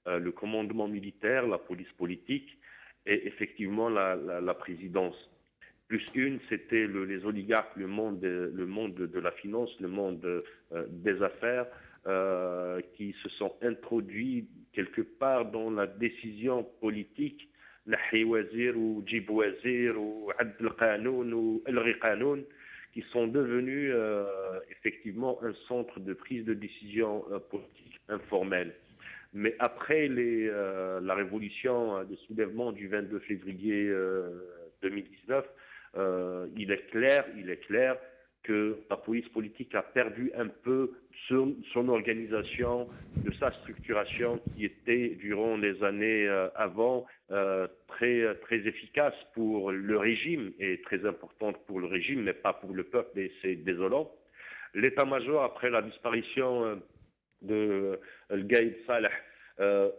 Le commandement militaire, la police politique et effectivement la présidence. Plus une, c'était les oligarques, le monde de la finance, le monde des affaires, qui se sont introduits quelque part dans la décision politique, Nahi Wazir ou Djib Wazir ou Abdel Qanoun ou Elri Qanoun, qui sont devenus effectivement un centre de prise de décision politique informelle. Mais après la révolution de soulèvement du 22 février 2019, il est clair que la police politique a perdu un peu son organisation, de sa structuration qui était durant les années avant très efficace pour le régime et très importante pour le régime, mais pas pour le peuple, et c'est désolant. L'état-major, après la disparition de Gaïd Salah,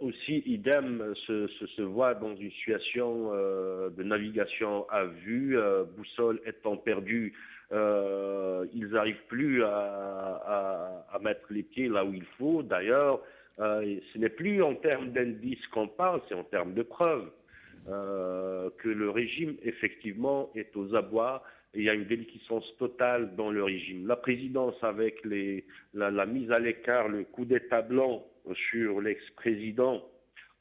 aussi, idem, se voit dans une situation de navigation à vue, boussole étant perdue, ils n'arrivent plus à mettre les pieds là où il faut. D'ailleurs, ce n'est plus en termes d'indices qu'on parle, c'est en termes de preuves que le régime, effectivement, est aux abois. Il y a une déliquescence totale dans le régime. La présidence, avec la mise à l'écart, le coup d'état blanc sur l'ex-président,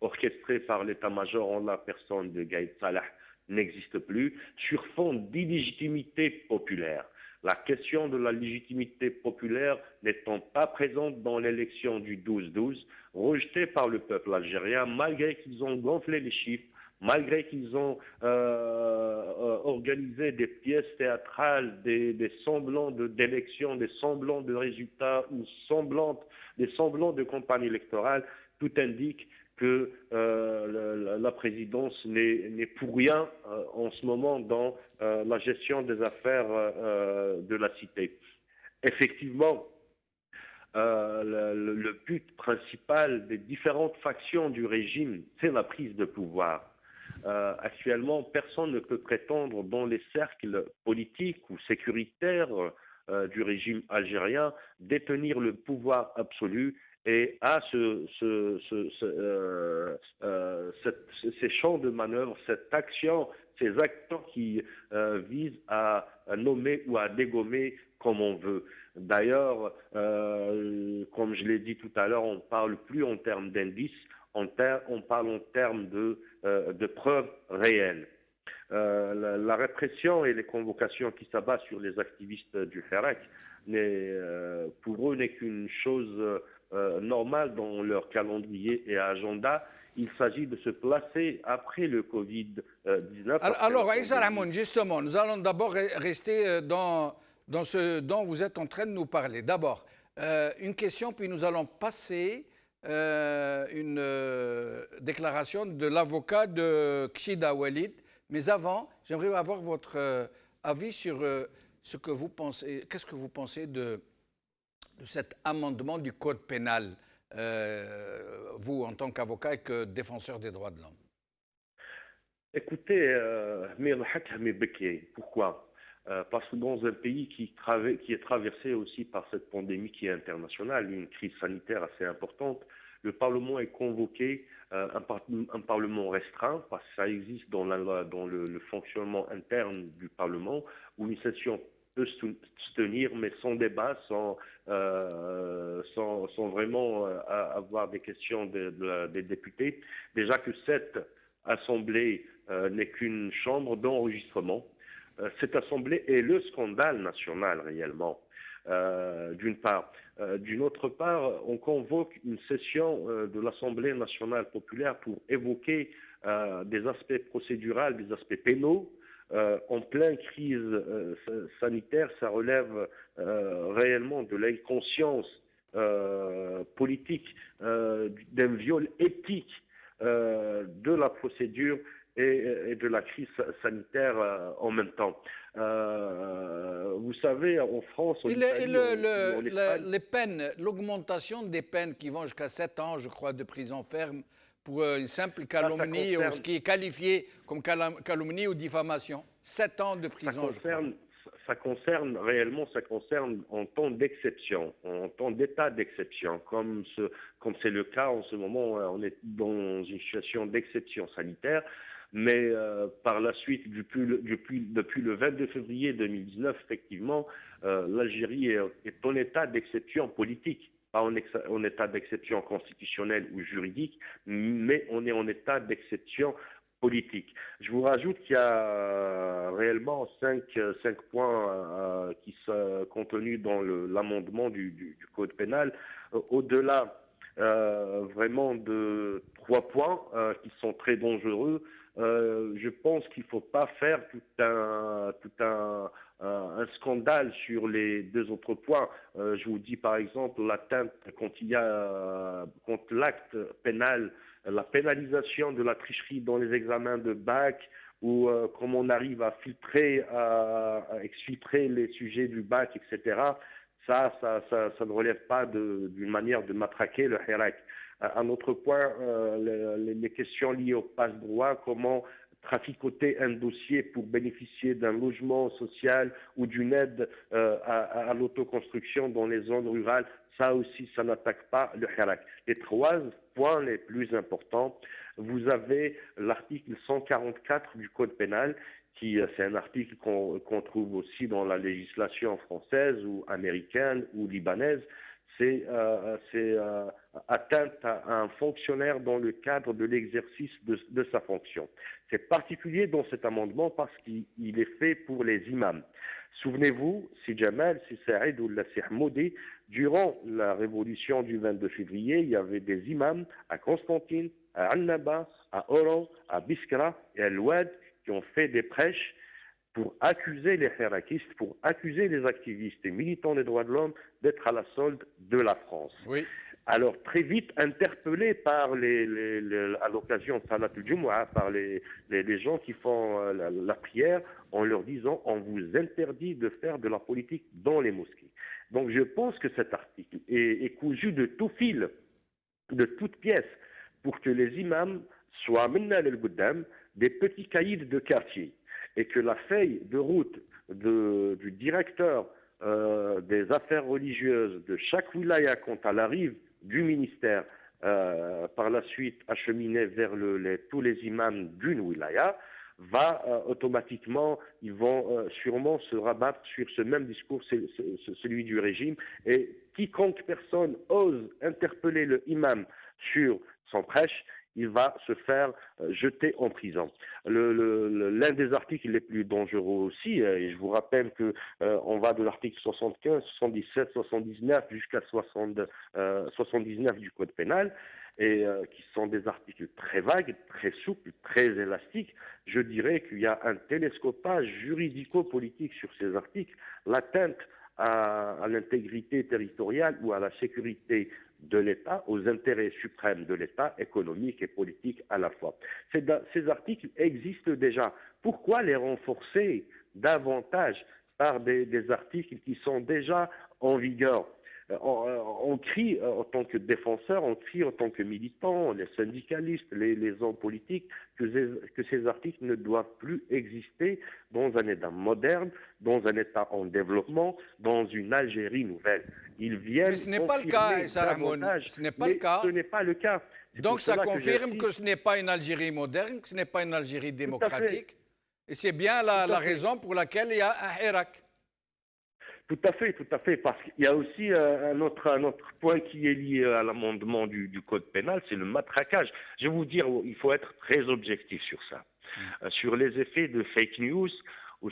orchestré par l'état-major en la personne de Gaïd Salah, n'existe plus, sur fond d'illégitimité populaire. La question de la légitimité populaire n'étant pas présente dans l'élection du 12-12, rejetée par le peuple algérien, malgré qu'ils ont gonflé les chiffres, malgré qu'ils ont organisé des pièces théâtrales, des semblants d'élections, des semblants de résultats ou des semblants de campagne électorale, tout indique que la présidence n'est pour rien en ce moment dans la gestion des affaires de la cité. Effectivement, le but principal des différentes factions du régime, c'est la prise de pouvoir. Actuellement, personne ne peut prétendre dans les cercles politiques ou sécuritaires du régime algérien détenir le pouvoir absolu et à ces champs de manœuvre, cette action, ces actions qui visent à nommer ou à dégommer comme on veut. D'ailleurs, comme je l'ai dit tout à l'heure, on ne parle plus en termes d'indices, on parle en termes de preuves réelles. La répression et les convocations qui s'abattent sur les activistes du Hirak, pour eux, n'est qu'une chose normale dans leur calendrier et agenda. Il s'agit de se placer après le Covid-19. Alors, Aïssa Rahman, justement, nous allons d'abord rester dans ce dont vous êtes en train de nous parler. D'abord, une question, puis nous allons passer une déclaration de l'avocat de Kshida Walid. Mais avant, j'aimerais avoir votre avis sur ce que vous pensez. Qu'est-ce que vous pensez de cet amendement du Code pénal, vous en tant qu'avocat et que défenseur des droits de l'homme? Écoutez, pourquoi? Parce que dans un pays qui est traversé aussi par cette pandémie qui est internationale, une crise sanitaire assez importante, le Parlement est convoqué, un Parlement restreint, parce que ça existe dans le fonctionnement interne du Parlement, où une session peut se tenir, mais sans débat, sans vraiment avoir des questions des députés. Déjà que cette Assemblée n'est qu'une chambre d'enregistrement. Cette Assemblée est le scandale national réellement, d'une part. D'une autre part, on convoque une session de l'Assemblée nationale populaire pour évoquer des aspects procéduraux, des aspects pénaux. En pleine crise sanitaire, ça relève réellement de l'inconscience politique, d'un viol éthique de la procédure et de la crise sanitaire en même temps. Vous savez, en France, en Italie, en Espagne, les peines, l'augmentation des peines qui vont jusqu'à 7 ans, je crois, de prison ferme pour une simple calomnie ou ce qui est qualifié comme calomnie ou diffamation. 7 ans de prison, je crois. Ça concerne réellement, ça concerne en temps d'exception, en temps d'état d'exception, comme c'est le cas en ce moment. On est dans une situation d'exception sanitaire, mais par la suite, depuis le 22 février 2019, effectivement, l'Algérie est en état d'exception politique, pas en état d'exception constitutionnelle ou juridique, mais on est en état d'exception politique. Je vous rajoute qu'il y a réellement cinq points qui sont contenus dans l'amendement du Code pénal, au-delà vraiment de 3 points qui sont très dangereux. Je pense qu'il ne faut pas faire tout un scandale sur les 2 autres points. Je vous dis par exemple l'atteinte contre l'acte pénal, la pénalisation de la tricherie dans les examens de bac, ou comment on arrive à exfiltrer les sujets du bac, etc. Ça ne relève pas d'une manière de matraquer le Hirak. Un autre point, les questions liées au passe-droit, comment traficoter un dossier pour bénéficier d'un logement social ou d'une aide à l'autoconstruction dans les zones rurales, ça aussi, ça n'attaque pas le Hirak. Les 3 points les plus importants, vous avez l'article 144 du Code pénal, c'est un article qu'on trouve aussi dans la législation française ou américaine ou libanaise. C'est atteinte à un fonctionnaire dans le cadre de l'exercice de sa fonction. C'est particulier dans cet amendement parce qu'il est fait pour les imams. Souvenez-vous, si Jamal, si Saïd ou si Hamoudi, durant la révolution du 22 février, il y avait des imams à Constantine, à Annaba, à Oran, à Biskra et à Louad qui ont fait des prêches pour accuser les hirakistes, pour accuser les activistes et militants des droits de l'homme d'être à la solde de la France. Oui. Alors, très vite interpellés par à l'occasion de Salat al-Jumu'ah, par les gens qui font la prière, en leur disant « on vous interdit de faire de la politique dans les mosquées ». Donc, je pense que cet article est cousu de tout fil, de toutes pièces, pour que les imams soient minna al-Gouddam, des petits caïds de quartier, et que la feuille de route du directeur des affaires religieuses de chaque wilaya quand elle arrive du ministère, par la suite acheminée vers tous les imams d'une wilaya, va automatiquement, ils vont sûrement se rabattre sur ce même discours, celui du régime, et quiconque personne ose interpeller le imam sur son prêche, il va se faire jeter en prison. L'un des articles les plus dangereux aussi, et je vous rappelle que on va de l'article 75, 77, 79 jusqu'à 79 du Code pénal, et qui sont des articles très vagues, très souples, très élastiques. Je dirais qu'il y a un télescopage juridico-politique sur ces articles. L'atteinte à l'intégrité territoriale ou à la sécurité de l'État, aux intérêts suprêmes de l'État, économiques et politiques à la fois. Ces articles existent déjà. Pourquoi les renforcer davantage par des articles qui sont déjà en vigueur? On crie en tant que défenseur, on crie en tant que militant, les syndicalistes, les hommes politiques, que ces articles ne doivent plus exister dans un État moderne, dans un État en développement, dans une Algérie nouvelle. Ils viennent Mais ce n'est pas le cas, confirmer Issa Rahmoun. davantage, Ce n'est pas le mais cas. ce n'est pas le cas. C'est Donc pour ça cela confirme que j'insiste. ce n'est pas une Algérie moderne, que ce n'est pas une Algérie Tout à fait. démocratique. Et c'est bien Tout à la fait. raison pour laquelle il y a un Hirak. Tout à fait, parce qu'il y a aussi un autre point qui est lié à l'amendement du code pénal, c'est le matraquage. Je vais vous dire, il faut être très objectif sur ça. Sur les effets de fake news ou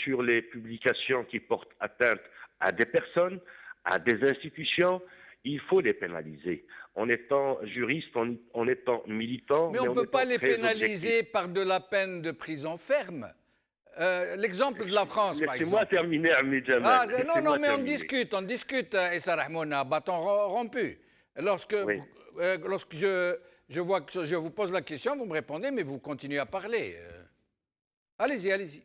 sur les publications qui portent atteinte à des personnes, à des institutions, il faut les pénaliser. En étant juriste, en étant militant, Mais on ne en peut pas étant les très pénaliser objectif. par de la peine de prison ferme. L'exemple de la France, par Laissez-moi exemple. terminer, Ahmed Jamal. Ah, non, Laissez-moi mais on terminer. discute, Issa Rahmoun, à bâton rompu. Lorsque, Oui. lorsque je vois que je vous pose la question, vous me répondez, mais vous continuez à parler. Allez-y, allez-y.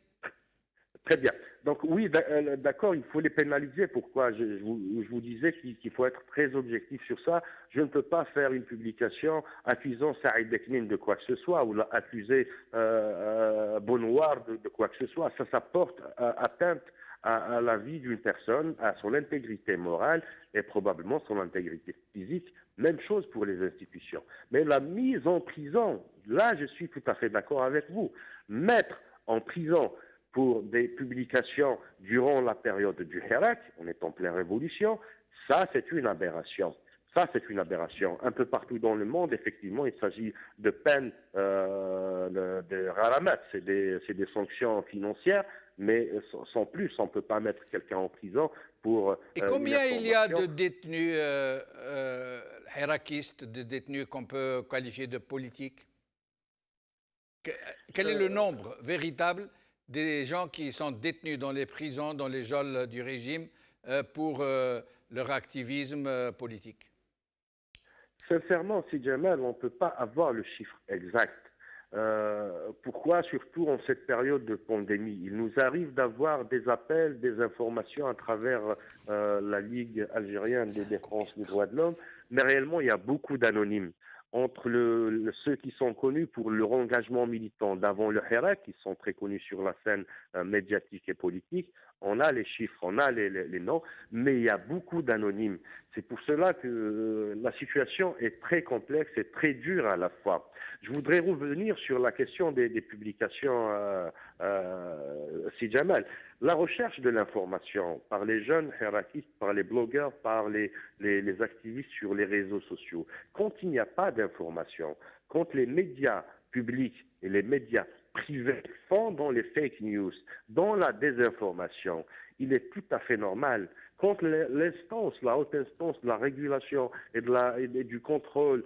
Très bien. Donc oui, d'accord, il faut les pénaliser. Pourquoi je vous disais qu'il faut être très objectif sur ça. Je ne peux pas faire une publication accusant Saïd Beknine de quoi que ce soit ou accuser Bonouar de quoi que ce soit. Ça porte atteinte à la vie d'une personne, à son intégrité morale et probablement son intégrité physique. Même chose pour les institutions. Mais la mise en prison, là je suis tout à fait d'accord avec vous. Mettre en prison pour des publications durant la période du Hirak, on est en pleine révolution, ça c'est une aberration. Ça c'est une aberration. Un peu partout dans le monde, effectivement, il s'agit de peines de raramat, c'est des sanctions financières, mais sans plus, on ne peut pas mettre quelqu'un en prison pour Et une combien il y a information. de détenus hirakistes, de détenus qu'on peut qualifier de politiques? Quel est le nombre véritable des gens qui sont détenus dans les prisons, dans les geôles du régime pour leur activisme politique? Sincèrement, si Jamal, on ne peut pas avoir le chiffre exact. Pourquoi, surtout en cette période de pandémie? Il nous arrive d'avoir des appels, des informations à travers la Ligue algérienne de défense des droits de l'homme, mais réellement, il y a beaucoup d'anonymes. Entre ceux qui sont connus pour leur engagement militant d'avant le Hirak, qui sont très connus sur la scène médiatique et politique, on a les chiffres, on a les noms, mais il y a beaucoup d'anonymes. C'est pour cela que la situation est très complexe et très dure à la fois. Je voudrais revenir sur la question des publications, Si Jamal. La recherche de l'information par les jeunes hirakistes, par les blogueurs, par les activistes sur les réseaux sociaux, quand il n'y a pas d'information, quand les médias publics et les médias privés font dans les fake news, dans la désinformation, il est tout à fait normal. Quand l'instance, la haute instance de la régulation et du contrôle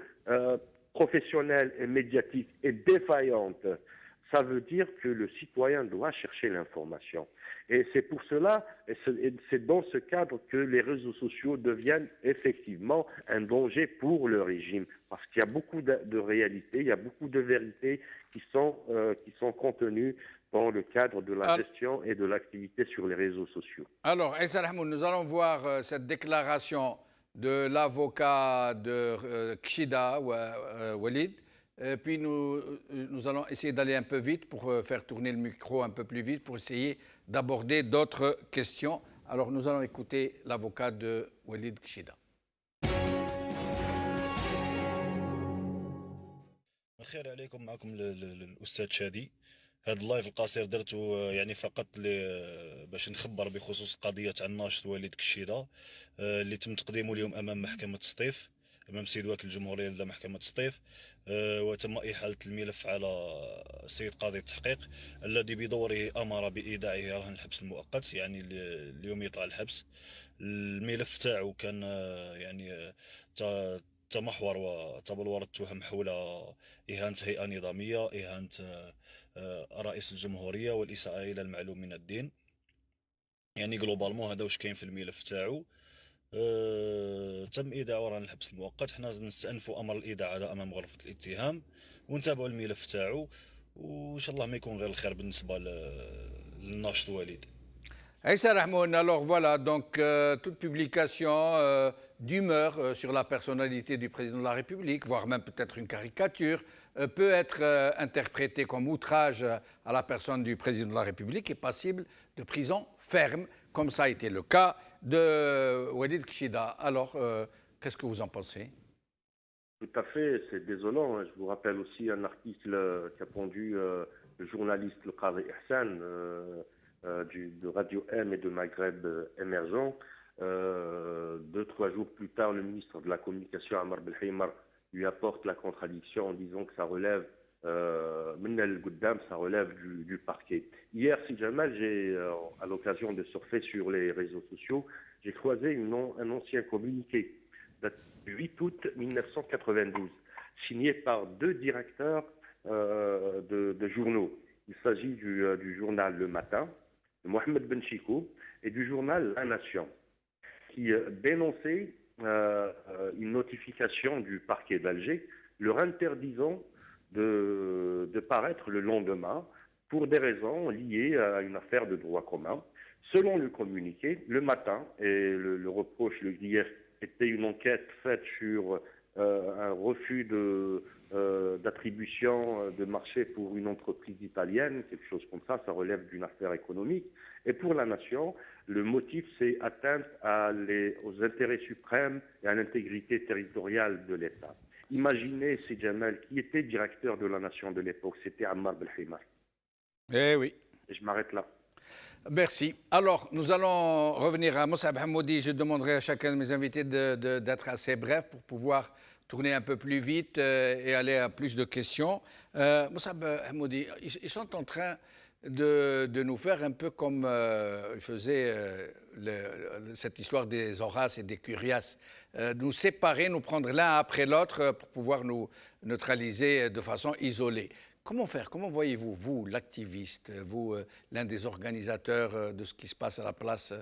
professionnel et médiatique est défaillante, ça veut dire que le citoyen doit chercher l'information. Et c'est pour cela, et c'est dans ce cadre que les réseaux sociaux deviennent effectivement un danger pour le régime. Parce qu'il y a beaucoup de réalités, il y a beaucoup de vérités qui sont contenues dans le cadre de la gestion et de l'activité sur les réseaux sociaux. Alors, Issa Rahmoun, nous allons voir cette déclaration de l'avocat de Kshida, Walid. Puis nous allons essayer d'aller un peu vite pour faire tourner le micro un peu plus vite pour essayer d'aborder d'autres questions. Alors nous allons écouter l'avocat de Walid Kshida. الخير عليكم معكم الاستاذ شادي. هذا اللايف القصير درته يعني فقط باش نخبر بخصوص قضيه تاع الناشط وليد كشيده اللي تم تقديمه اليوم امام محكمه سطيف، امام سيد وكيل الجمهوريه لدى محكمه سطيف، وتم احاله الملف على السيد قاضي التحقيق الذي بدوره امر بايداعه رهن الحبس المؤقت، يعني اليوم يطلع الحبس. الملف تاعو كان يعني تمحور وتبلور التهم حول إهانة هيئة نظامية، إهانة رئيس الجمهورية، والإساءة إلى المعلوم من الدين. يعني جلوبالمون هذا واش كاين في الملف تاعو. تم ايداعه رهن الحبس المؤقت. حنا نستأنفوا امر الايداع هذا امام غرفه الاتهام ونتابعوا الملف تاعو، وان شاء الله ما يكون غير الخير بالنسبه للناشط وليد. Aïssa Rahmoun, alors voilà, donc toute publication d'humeur sur la personnalité du président de la République, voire même peut-être une caricature, peut être interprétée comme outrage à la personne du président de la République et passible de prison ferme, comme ça a été le cas de Walid Kchida. Alors, qu'est-ce que vous en pensez? Tout à fait, c'est désolant. Je vous rappelle aussi un article qu'a pondu le journaliste le Qadi Ihsan de Radio M et de Maghreb émergent. 2-3 jours plus tard, le ministre de la Communication, Amr Belhaïmar, lui apporte la contradiction en disant que ça relève ça relève du parquet. Hier, si jamais j'ai, à l'occasion de surfer sur les réseaux sociaux, j'ai croisé un ancien communiqué du 8 août 1992, signé par 2 directeurs de journaux. Il s'agit du journal Le Matin, de Mohamed Ben Chikou, et du journal La Nation, qui dénonçait une notification du parquet d'Alger leur interdisant de paraître le lendemain pour des raisons liées à une affaire de droit commun. Selon le communiqué, Le Matin, et le reproche, le grief, était une enquête faite sur un refus d'attribution de marché pour une entreprise italienne, quelque chose comme ça relève d'une affaire économique. Et pour La Nation, le motif, c'est atteinte aux intérêts suprêmes et à l'intégrité territoriale de l'État. Imaginez, c'est Jamal, qui était directeur de La Nation de l'époque, c'était Ammar Belhaïmar. Eh oui. Et je m'arrête là. Merci. Alors, nous allons revenir à Moussab Hamoudi. Je demanderai à chacun de mes invités d'être assez bref pour pouvoir tourner un peu plus vite et aller à plus de questions. Moussab Hamoudi, ils sont en train de nous faire un peu comme il faisait cette histoire des Horaces et des Curiaces, nous séparer, nous prendre l'un après l'autre pour pouvoir nous neutraliser de façon isolée. Comment faire? Comment voyez-vous, vous, l'activiste, vous, l'un des organisateurs de ce qui se passe à la place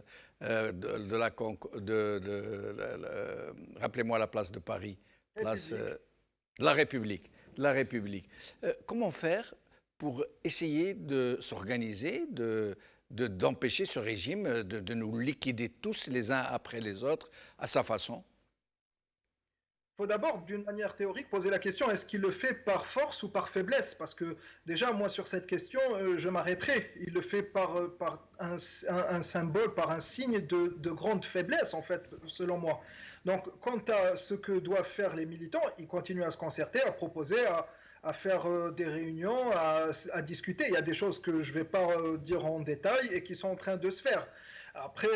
rappelez-moi la place de Paris, place la République. Comment faire pour essayer de s'organiser, d'empêcher ce régime de nous liquider tous les uns après les autres à sa façon? Il faut d'abord, d'une manière théorique, poser la question, est-ce qu'il le fait par force ou par faiblesse? Parce que déjà, moi, sur cette question, je m'arrêterai. Il le fait par un symbole, par un signe de grande faiblesse, en fait, selon moi. Donc, quant à ce que doivent faire les militants, ils continuent à se concerter, à proposer, à faire des réunions, à discuter. Il y a des choses que je ne vais pas dire en détail et qui sont en train de se faire. Après,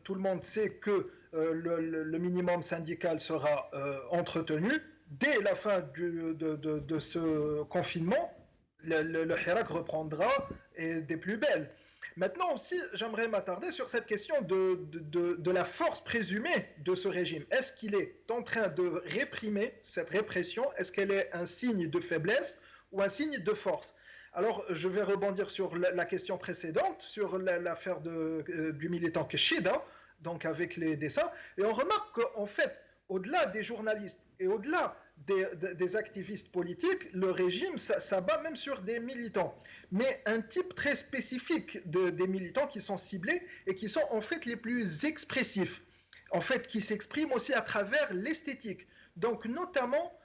tout le monde sait que le minimum syndical sera entretenu. Dès la fin de ce confinement, le Hirak reprendra et des plus belles. Maintenant aussi, j'aimerais m'attarder sur cette question de la force présumée de ce régime. Est-ce qu'il est en train de réprimer cette répression? Est-ce qu'elle est un signe de faiblesse ou un signe de force? Alors, je vais rebondir sur la question précédente, sur l'affaire du militant Kchida, donc avec les dessins. Et on remarque qu'en fait, au-delà des journalistes et au-delà des activistes politiques, le régime s'abat même sur des militants. Mais un type très spécifique des militants qui sont ciblés et qui sont en fait les plus expressifs, en fait, qui s'expriment aussi à travers l'esthétique. Donc, notamment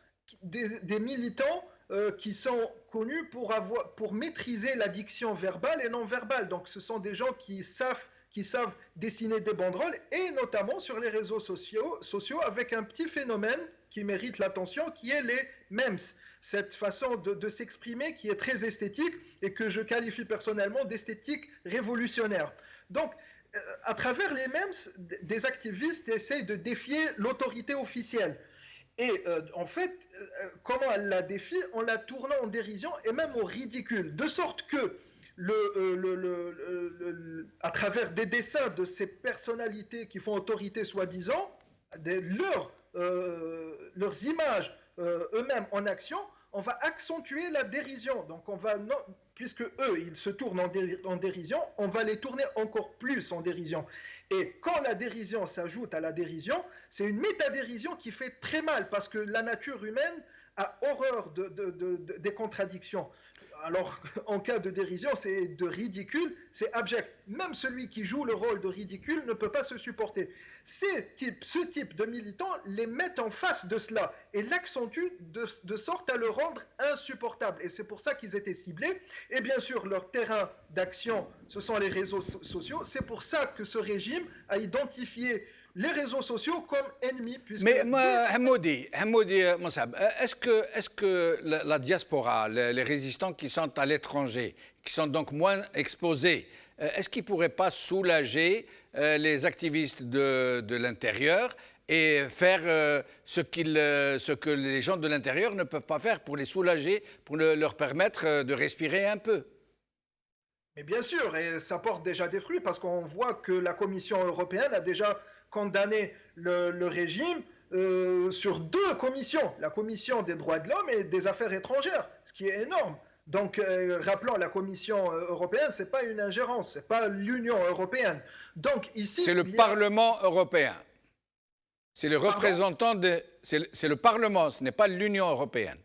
des militants qui sont connus pour maîtriser la diction verbale et non verbale. Donc ce sont des gens qui savent dessiner des banderoles, et notamment sur les réseaux sociaux avec un petit phénomène qui mérite l'attention, qui est les memes. Cette façon de s'exprimer qui est très esthétique et que je qualifie personnellement d'esthétique révolutionnaire. Donc, à travers les memes, des activistes essayent de défier l'autorité officielle. Et en fait, comment elle la défie? En la tournant en dérision et même au ridicule. De sorte que, à travers des dessins de ces personnalités qui font autorité soi-disant, leurs images eux-mêmes en action, on va accentuer la dérision. Donc on va puisque eux, ils se tournent en dérision, on va les tourner encore plus en dérision. Et quand la dérision s'ajoute à la dérision, c'est une métadérision qui fait très mal, parce que la nature humaine a horreur des contradictions. Alors, en cas de dérision, c'est de ridicule, c'est abject. Même celui qui joue le rôle de ridicule ne peut pas se supporter. Ce type de militants les mettent en face de cela et l'accentuent de sorte à le rendre insupportable. Et c'est pour ça qu'ils étaient ciblés. Et bien sûr, leur terrain d'action, ce sont les réseaux sociaux. C'est pour ça que ce régime a identifié les réseaux sociaux comme ennemis. Mais Hamoudi Moussab, est-ce que la diaspora, les résistants qui sont à l'étranger, qui sont donc moins exposés, est-ce qu'ils ne pourraient pas soulager les activistes de l'intérieur et faire ce que les gens de l'intérieur ne peuvent pas faire pour les soulager, pour leur permettre de respirer un peu? Mais bien sûr, et ça porte déjà des fruits parce qu'on voit que la Commission européenne a déjà condamné le régime sur 2 commissions, la Commission des droits de l'homme et des affaires étrangères, ce qui est énorme. Donc, rappelons, la Commission européenne, ce n'est pas une ingérence, ce n'est pas l'Union européenne. Donc, ici, c'est le Parlement européen. C'est le représentant c'est le Parlement, ce n'est pas l'Union européenne.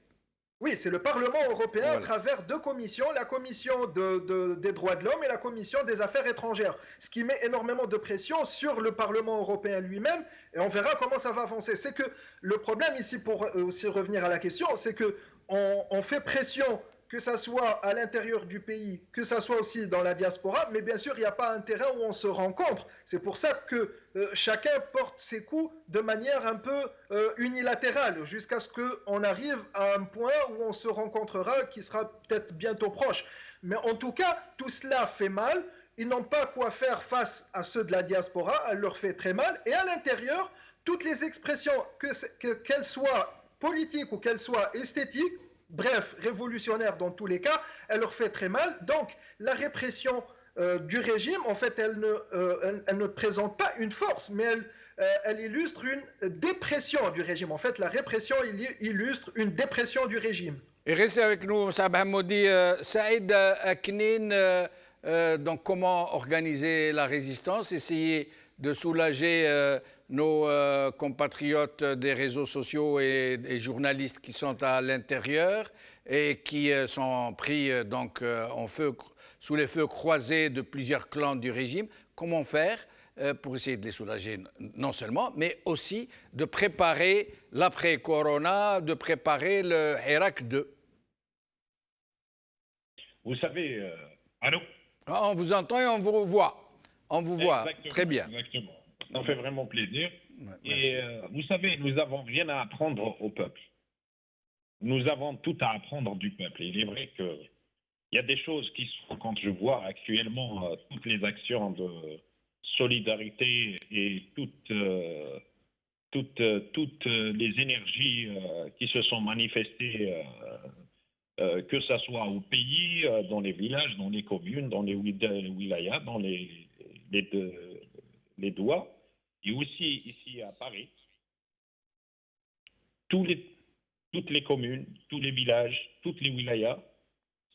Oui, c'est le Parlement européen à travers 2 commissions, la commission des droits de l'homme et la commission des affaires étrangères, ce qui met énormément de pression sur le Parlement européen lui-même, et on verra comment ça va avancer. C'est que le problème ici, pour aussi revenir à la question, c'est qu'on fait pression, que ça soit à l'intérieur du pays, que ça soit aussi dans la diaspora, mais bien sûr, il n'y a pas un terrain où on se rencontre. C'est pour ça que chacun porte ses coups de manière un peu unilatérale, jusqu'à ce qu'on arrive à un point où on se rencontrera, qui sera peut-être bientôt proche. Mais en tout cas, tout cela fait mal. Ils n'ont pas quoi faire face à ceux de la diaspora, elle leur fait très mal. Et à l'intérieur, toutes les expressions, qu'elles soient politiques ou qu'elles soient esthétiques, bref, révolutionnaire dans tous les cas, elle leur fait très mal. Donc, la répression du régime, en fait, elle ne présente pas une force, mais elle illustre une dépression du régime. En fait, la répression illustre une dépression du régime. Et restez avec nous, Saab Hamoudi. Saïd Aknin, donc comment organiser la résistance, essayer de soulager nos compatriotes des réseaux sociaux et des journalistes qui sont à l'intérieur et qui sont pris donc sous les feux croisés de plusieurs clans du régime. Comment faire pour essayer de les soulager non seulement, mais aussi de préparer l'après-corona, de préparer le Hirak 2? Vous savez, allô? On vous entend et on vous voit. On vous voit très bien. Exactement. Ça me fait vraiment plaisir. Ouais, et vous savez, nous n'avons rien à apprendre au peuple. Nous avons tout à apprendre du peuple. Et il est vrai qu'il y a des choses qui sont, quand je vois actuellement toutes les actions de solidarité et toutes les énergies qui se sont manifestées, que ce soit au pays, dans les villages, dans les communes, dans les wilayas, dans les douars, et aussi ici à Paris, toutes les communes, tous les villages, toutes les wilayas,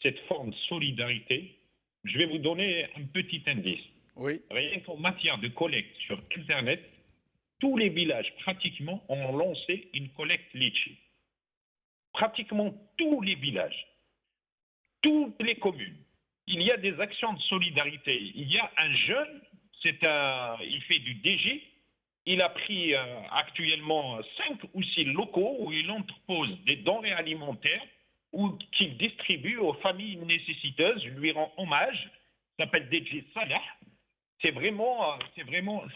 cette forme de solidarité. Je vais vous donner un petit indice. Oui. Rien qu'en matière de collecte sur Internet, tous les villages pratiquement ont lancé une collecte litchi. Pratiquement tous les villages, toutes les communes. Il y a des actions de solidarité. Il y a un jeune, il fait du DG. Il a pris actuellement 5 ou 6 locaux où il entrepose des denrées alimentaires ou qu'il distribue aux familles nécessiteuses, lui rend hommage. Ça s'appelle DJ Salah. C'est vraiment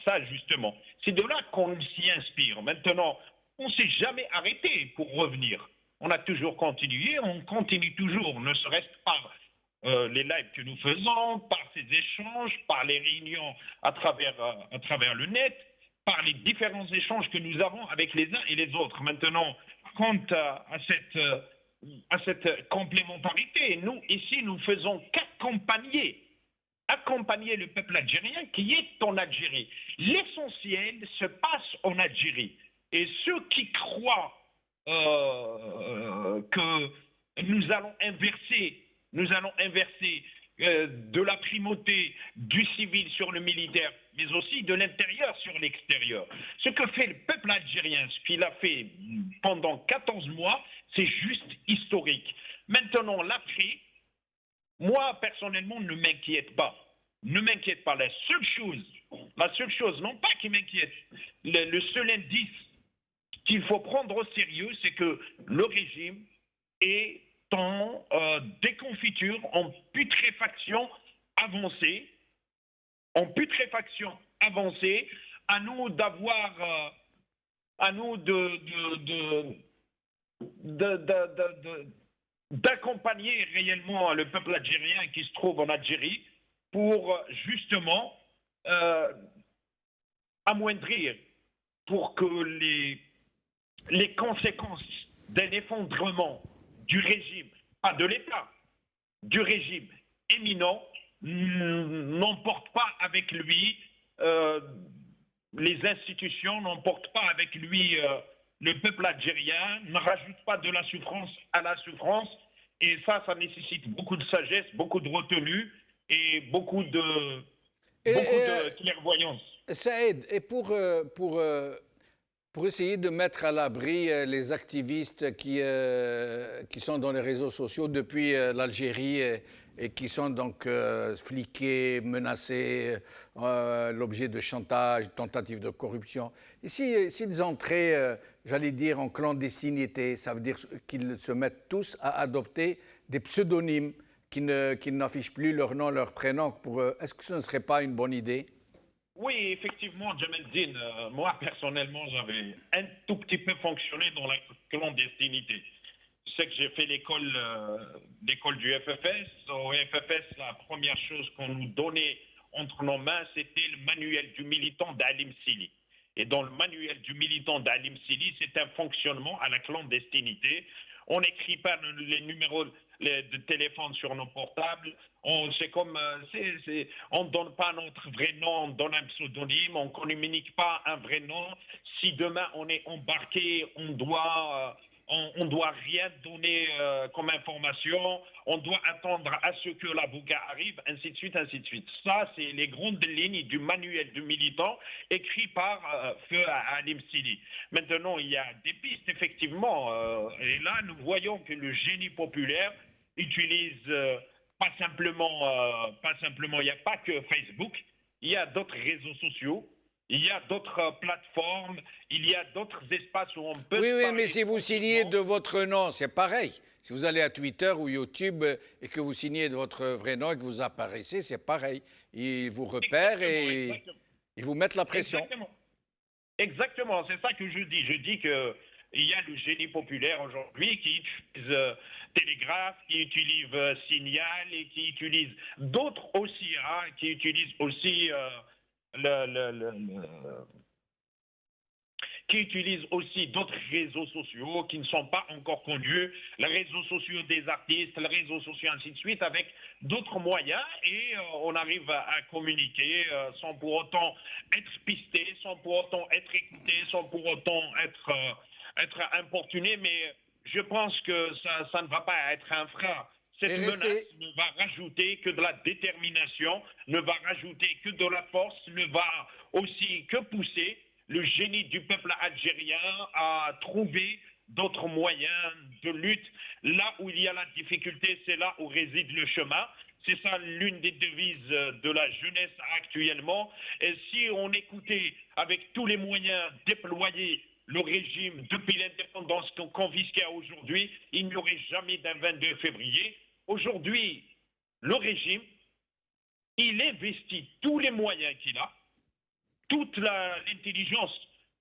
ça, justement. C'est de là qu'on s'y inspire. Maintenant, on ne s'est jamais arrêté pour revenir. On a toujours continué, on continue toujours, ne serait-ce par les lives que nous faisons, par ces échanges, par les réunions à travers le net, par les différents échanges que nous avons avec les uns et les autres. Maintenant, quant à cette complémentarité, nous, ici, nous faisons qu'accompagner le peuple algérien qui est en Algérie. L'essentiel se passe en Algérie. Et ceux qui croient que nous allons inverser nous allons inverser de la primauté du civil sur le militaire, mais aussi de l'intérieur sur l'extérieur. Ce que fait le peuple algérien, ce qu'il a fait pendant 14 mois, c'est juste historique. Maintenant, l'après, moi, personnellement, ne m'inquiète pas. Ne m'inquiète pas. La seule chose, non pas qui m'inquiète, le seul indice qu'il faut prendre au sérieux, c'est que le régime est en déconfiture, en putréfaction avancée, à nous d'avoir, à nous d'accompagner réellement le peuple algérien qui se trouve en Algérie pour justement amoindrir, pour que les conséquences d'un effondrement du régime, pas de l'État, du régime éminent, n'emporte pas avec lui les institutions, n'emporte pas avec lui le peuple algérien, ne rajoute pas de la souffrance à la souffrance. Et ça nécessite beaucoup de sagesse, beaucoup de retenue et beaucoup de clairvoyance. Saïd, et pour essayer de mettre à l'abri les activistes qui sont dans les réseaux sociaux depuis l'Algérie et qui sont donc fliqués, menacés, l'objet de chantage, tentatives de corruption. Ici, s'ils entraient, j'allais dire, en clandestinité, ça veut dire qu'ils se mettent tous à adopter des pseudonymes qui n'affichent plus leur nom, leur prénom. Est-ce que ce ne serait pas une bonne idée ? Oui, effectivement, Djemeldine, moi personnellement, j'avais un tout petit peu fonctionné dans la clandestinité. Je sais que j'ai fait l'école du FFS. Au FFS, la première chose qu'on nous donnait entre nos mains, c'était le manuel du militant d'Alim Sili. Et dans le manuel du militant d'Alim Sili, c'est un fonctionnement à la clandestinité. On n'écrit pas les numéros de téléphone sur nos portables. On ne donne pas notre vrai nom, on donne un pseudonyme, on ne communique pas un vrai nom. Si demain on est embarqué, on doit rien donner comme information, on doit attendre à ce que l'avocat arrive, ainsi de suite, ainsi de suite. Ça, c'est les grandes lignes du manuel du militant écrit par Feu Alim Sili. Maintenant, il y a des pistes, effectivement, et là, nous voyons que le génie populaire utilise pas simplement, il n'y a pas que Facebook, il y a d'autres réseaux sociaux. Il y a d'autres plateformes, il y a d'autres espaces où on peut... Oui, mais si vous signez de votre nom, c'est pareil. Si vous allez à Twitter ou YouTube et que vous signez de votre vrai nom et que vous apparaissez, c'est pareil. Ils vous repèrent et ils vous mettent la pression. Exactement, c'est ça que je dis. Je dis qu'il y a le génie populaire aujourd'hui qui utilise Télégraphe, qui utilise Signal et qui utilise d'autres aussi, qui utilisent aussi... qui utilisent aussi d'autres réseaux sociaux qui ne sont pas encore connus, les réseaux sociaux des artistes, les réseaux sociaux ainsi de suite, avec d'autres moyens et on arrive à communiquer sans pour autant être pisté, sans pour autant être écouté, sans pour autant être importuné, mais je pense que ça ne va pas être un frein. Cette menace ne va rajouter que de la détermination, ne va rajouter que de la force, ne va aussi que pousser le génie du peuple algérien à trouver d'autres moyens de lutte. Là où il y a la difficulté, c'est là où réside le chemin. C'est ça l'une des devises de la jeunesse actuellement. Et si on écoutait avec tous les moyens déployés le régime depuis l'indépendance qu'on confisquait aujourd'hui, il n'y aurait jamais d'un 22 février. Aujourd'hui, le régime, il investit tous les moyens qu'il a, toute l'intelligence,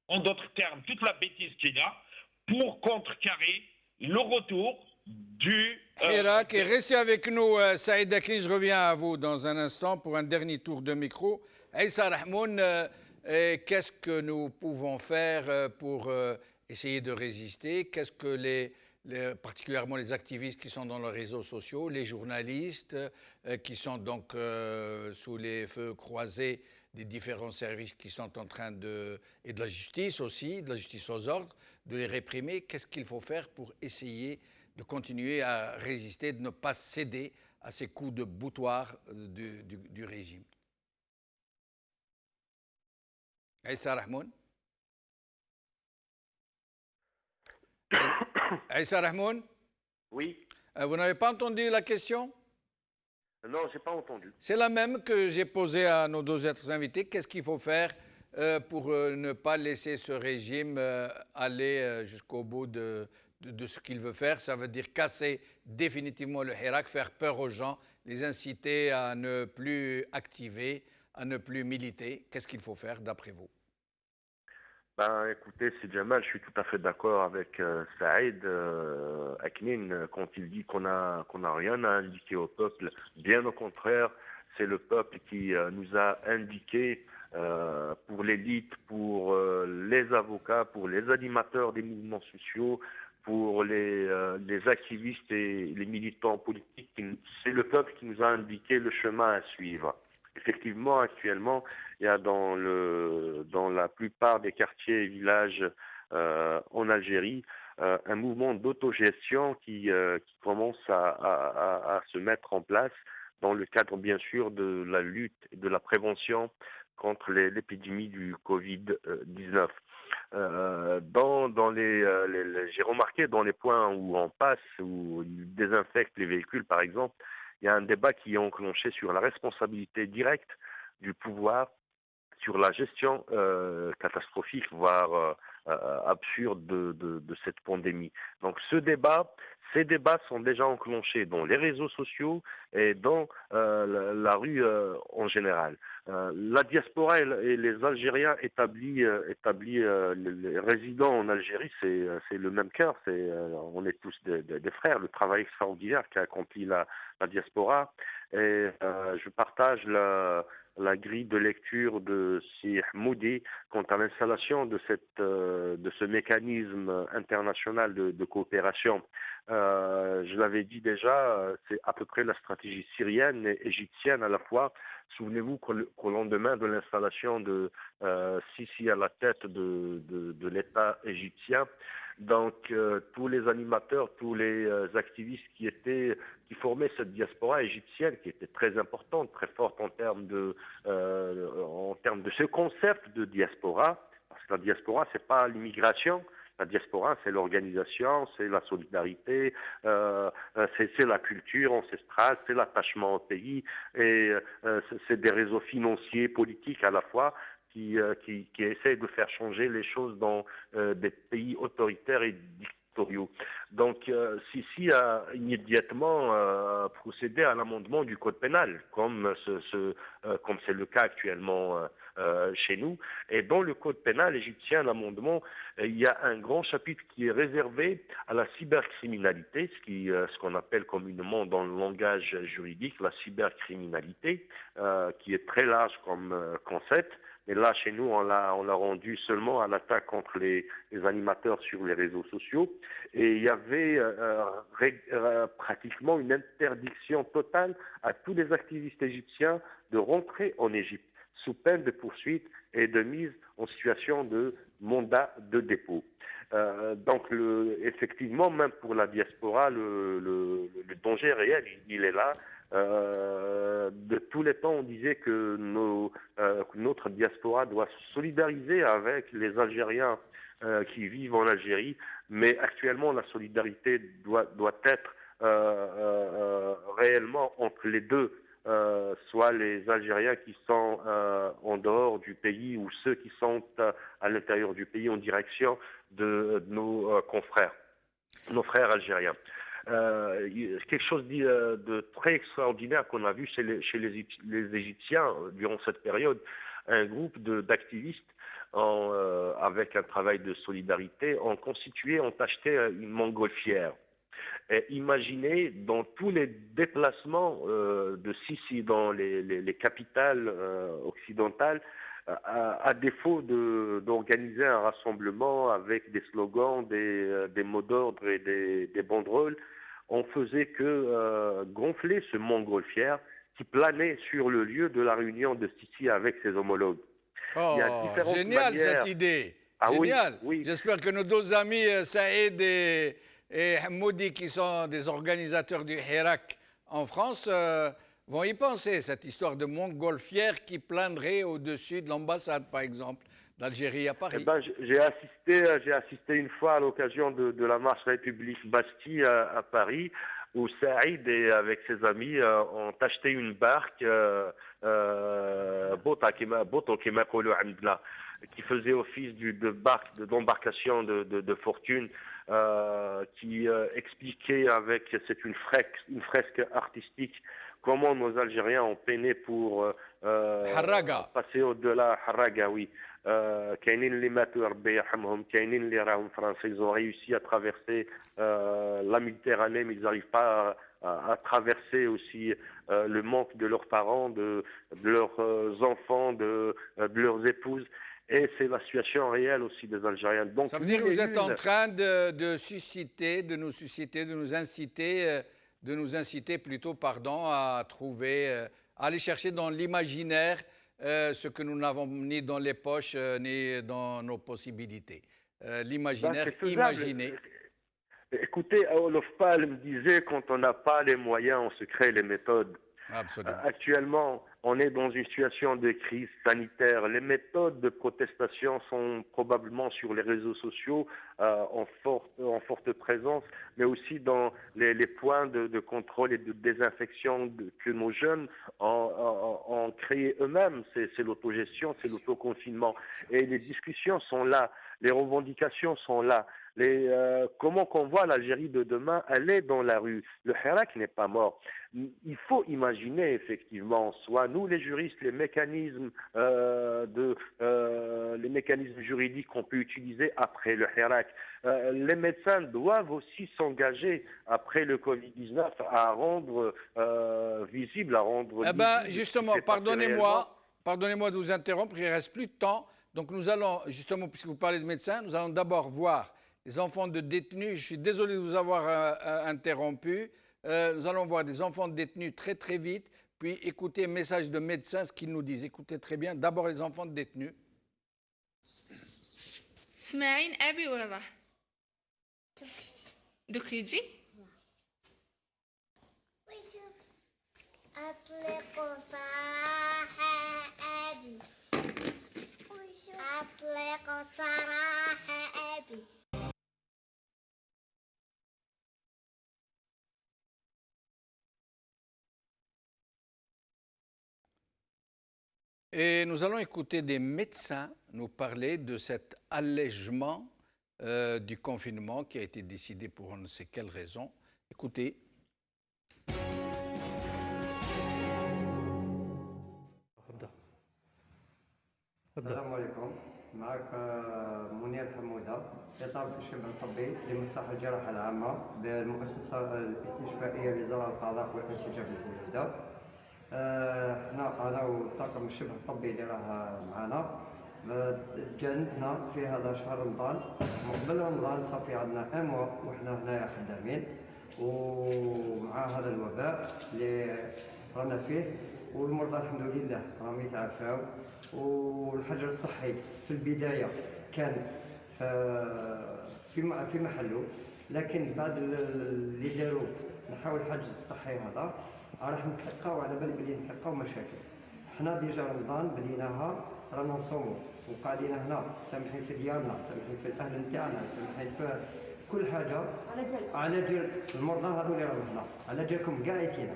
en d'autres termes, toute la bêtise qu'il a, pour contrecarrer le retour du... Hirak, et restez avec nous, Saïd Akli, je reviens à vous dans un instant pour un dernier tour de micro. Aïssa Rahmoun, qu'est-ce que nous pouvons faire pour essayer de résister? Qu'est-ce que particulièrement les activistes qui sont dans les réseaux sociaux, les journalistes qui sont donc sous les feux croisés des différents services qui sont en train et de la justice aussi, de la justice aux ordres, de les réprimer. Qu'est-ce qu'il faut faire pour essayer de continuer à résister, de ne pas céder à ces coups de boutoir du régime? Aïssa Rahmoun? Aïssa Rahmoun? Oui. Vous n'avez pas entendu la question? Non, j'ai pas entendu. C'est la même que j'ai posée à nos deux autres invités. Qu'est-ce qu'il faut faire pour ne pas laisser ce régime aller jusqu'au bout de ce qu'il veut faire? Ça veut dire casser définitivement le Hirak, faire peur aux gens, les inciter à ne plus activer, à ne plus militer. Qu'est-ce qu'il faut faire d'après vous? Ben, écoutez, c'est Jamal, je suis tout à fait d'accord avec Saïd Aknin quand il dit qu'on a rien à indiquer au peuple. Bien au contraire, c'est le peuple qui nous a indiqué pour l'élite, pour les avocats, pour les animateurs des mouvements sociaux, pour les activistes et les militants politiques. C'est le peuple qui nous a indiqué le chemin à suivre. Effectivement, actuellement, il y a dans la plupart des quartiers et villages en Algérie un mouvement d'autogestion qui commence à se mettre en place dans le cadre, bien sûr, de la lutte et de la prévention contre l'épidémie du Covid-19. J'ai remarqué dans les points où on passe, où ils désinfectent les véhicules, par exemple, il y a un débat qui est enclenché sur la responsabilité directe du pouvoir sur la gestion catastrophique, voire absurde de cette pandémie. Donc ces débats sont déjà enclenchés dans les réseaux sociaux et dans la rue en général. La diaspora et les Algériens établis, les résidents en Algérie, c'est le même cœur. On est tous des frères. Le travail extraordinaire qu'a accompli la diaspora. Et je partage la grille de lecture de Sih Moudi quant à l'installation de ce mécanisme international de coopération. Je l'avais dit déjà, c'est à peu près la stratégie syrienne et égyptienne à la fois. Souvenez-vous qu'au lendemain de l'installation de Sisi à la tête de l'État égyptien, donc tous les animateurs, tous les activistes qui formaient cette diaspora égyptienne, qui était très importante, très forte en termes de ce concept de diaspora, parce que la diaspora, c'est pas l'immigration. La diaspora, c'est l'organisation, c'est la solidarité, c'est la culture ancestrale, c'est l'attachement au pays, et c'est des réseaux financiers, politiques à la fois, qui essayent de faire changer les choses dans des pays autoritaires et dictatoriaux. Donc, Sisi a immédiatement procédé à l'amendement du code pénal, comme c'est le cas actuellement chez nous. Et dans le code pénal égyptien, l'amendement, il y a un grand chapitre qui est réservé à la cybercriminalité, ce qu'on appelle communément dans le langage juridique la cybercriminalité, qui est très large comme concept. Et là, chez nous, on l'a rendu seulement à l'attaque contre les animateurs sur les réseaux sociaux. Et il y avait pratiquement une interdiction totale à tous les activistes égyptiens de rentrer en Égypte, sous peine de poursuite et de mise en situation de mandat de dépôt. Donc, effectivement, même pour la diaspora, le danger réel, il est là. De tous les temps, on disait que notre diaspora doit se solidariser avec les Algériens qui vivent en Algérie, mais actuellement, la solidarité doit être réellement entre les deux. Soit les Algériens qui sont en dehors du pays ou ceux qui sont à l'intérieur du pays en direction de nos confrères, nos frères algériens. Quelque chose de très extraordinaire qu'on a vu chez les Égyptiens durant cette période, un groupe d'activistes avec un travail de solidarité ont acheté une montgolfière. Et imaginez, dans tous les déplacements de Sisi dans les capitales occidentales, à défaut d'organiser un rassemblement avec des slogans, des mots d'ordre et des banderoles, on faisait que gonfler ce montgolfière qui planait sur le lieu de la réunion de Sisi avec ses homologues. Oh, Il y a différentes génial manières. cette idée. Ah oui, Génial. oui. J'espère que nos deux amis Saïd et Hamoudi, qui sont des organisateurs du Hirak en France, vont y penser, cette histoire de montgolfière qui planerait au-dessus de l'ambassade, par exemple, d'Algérie à Eh Paris. ben, j'ai assisté une fois à l'occasion de la marche République Bastille à Paris, où Saïd et avec ses amis ont acheté une barque, qui faisait office d'embarcation de fortune, qui expliquait c'est une fresque artistique, comment nos Algériens ont peiné pour Harraga. passer au-delà. Harraga, oui. كاينين اللي ماتوا ربي يرحمهم كاينين اللي راهم فرنسا ils ont réussi à traverser la Méditerranée mais ils n'arrivent pas à traverser aussi le manque de leurs parents, de leurs enfants, de leurs épouses. Et c'est la situation réelle aussi des Algériens. Donc, ça veut dire que vous êtes en train de nous inciter plutôt, pardon, à trouver, à aller chercher dans l'imaginaire ce que nous n'avons ni dans les poches ni dans nos possibilités. L'imaginaire imaginé. Écoutez, Olof Palme disait quand on n'a pas les moyens, on se crée les méthodes. Absolument. Actuellement, on est dans une situation de crise sanitaire. Les méthodes de protestation sont probablement sur les réseaux sociaux en forte présence, mais aussi dans les points de contrôle et de désinfection que nos jeunes ont créé eux-mêmes. C'est l'autogestion, c'est l'autoconfinement. Et les discussions sont là, les revendications sont là. Comment qu'on voit l'Algérie de demain, elle est dans la rue. Le Hirak n'est pas mort. Il faut imaginer effectivement, soit nous les juristes, les mécanismes juridiques qu'on peut utiliser après le Hirak. Les médecins doivent aussi s'engager après le Covid-19 à rendre visible, à rendre. Eh ben, justement, pardonnez-moi de vous interrompre, il ne reste plus de temps. Donc nous allons, justement, puisque vous parlez de médecins, nous allons d'abord voir les enfants de détenus. Je suis désolé de vous avoir interrompu. Nous allons voir des enfants de détenus très très vite, puis écouter un message de médecins, ce qu'ils nous disent. Écoutez très bien. D'abord les enfants de détenus. سماعين أبي وين راح؟ دوك يجي؟ أطلق سراح أبي أطلق سراح أبي. Et nous allons écouter des médecins nous parler de cet allègement du confinement qui a été décidé pour on ne sait quelle raison. Écoutez. السلام عليكم. معك منير حمودة طالب في الشبه الطبي لمصلحة الجراحة العامة بالمؤسسة الاستشفائية لزراعة القضاء والانسجام بالبلدة. أنا وطاقم الشبه الطبي اللي راه معنا جانا في هذا شهر رمضان. قبل رمضان صافي عندنا موا وحنا هنايا خدامين ومع هذا الوباء اللي رانا فيه والمرضى الحمد لله راهم يتعافاو. والحجر الصحي في البدايه كان في محله، لكن بعد اللي داروا نحاول الحجر الصحي هذا راح نتلقاو على بالي بلي نتلقاو مشاكل. حنا ديجا رمضان بديناها رانا نصوموا وقاعدين هنا سامحين في ديارنا، سامحين في الاهل نتاعنا، سامحين في كل حاجه على جال المرضى هذو اللي راهم هنا، على جالكم كاع يتينا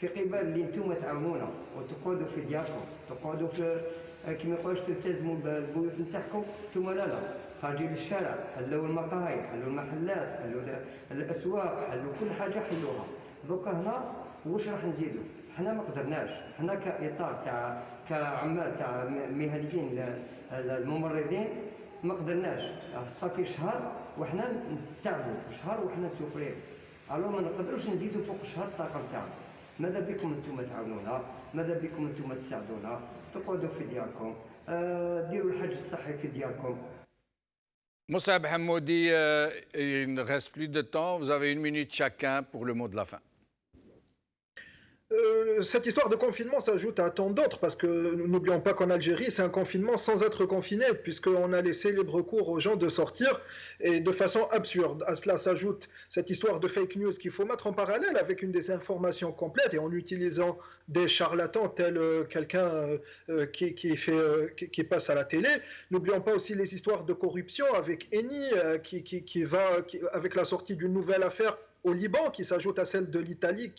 في قبال اللي نتوما تعاونونا وتقعدوا في دياركم، تقعدوا في كيما يقولوش تلتزموا بالبيوت نتاعكم. نتوما لا خارجين للشارع، حلوا المقاهي، حلوا المحلات، حلوا الاسواق، حلوا كل حاجه حلوها. دوكا هنا واش راح نزيدوا؟ حنا ما قدرناش، حنا كاطار تاع كعمال تاع مهنيين الممرضين ما قدرناش. صافي شهر وحنا نتعبوا، شهر وحنا نسوفريو، الو ما نقدروش نزيدوا فوق شهر الطاقم تاعنا. ماذا بكم انتم تعاونونا، ماذا بكم انتم تساعدونا، تقعدوا في دياركم، ديروا الحج الصحي في دياركم. Moussab Hamoudi, il ne reste plus de temps. Vous avez 1 minute chacun pour le mot de la fin. Cette histoire de confinement s'ajoute à tant d'autres, parce que n'oublions pas qu'en Algérie, c'est un confinement sans être confiné, puisqu'on a laissé libre cours aux gens de sortir, et de façon absurde. À cela s'ajoute cette histoire de fake news qu'il faut mettre en parallèle avec une désinformation complète, et en utilisant des charlatans tels quelqu'un qui passe à la télé. N'oublions pas aussi les histoires de corruption avec Eni, avec la sortie d'une nouvelle affaire au Liban, qui s'ajoute à celle de l'Italie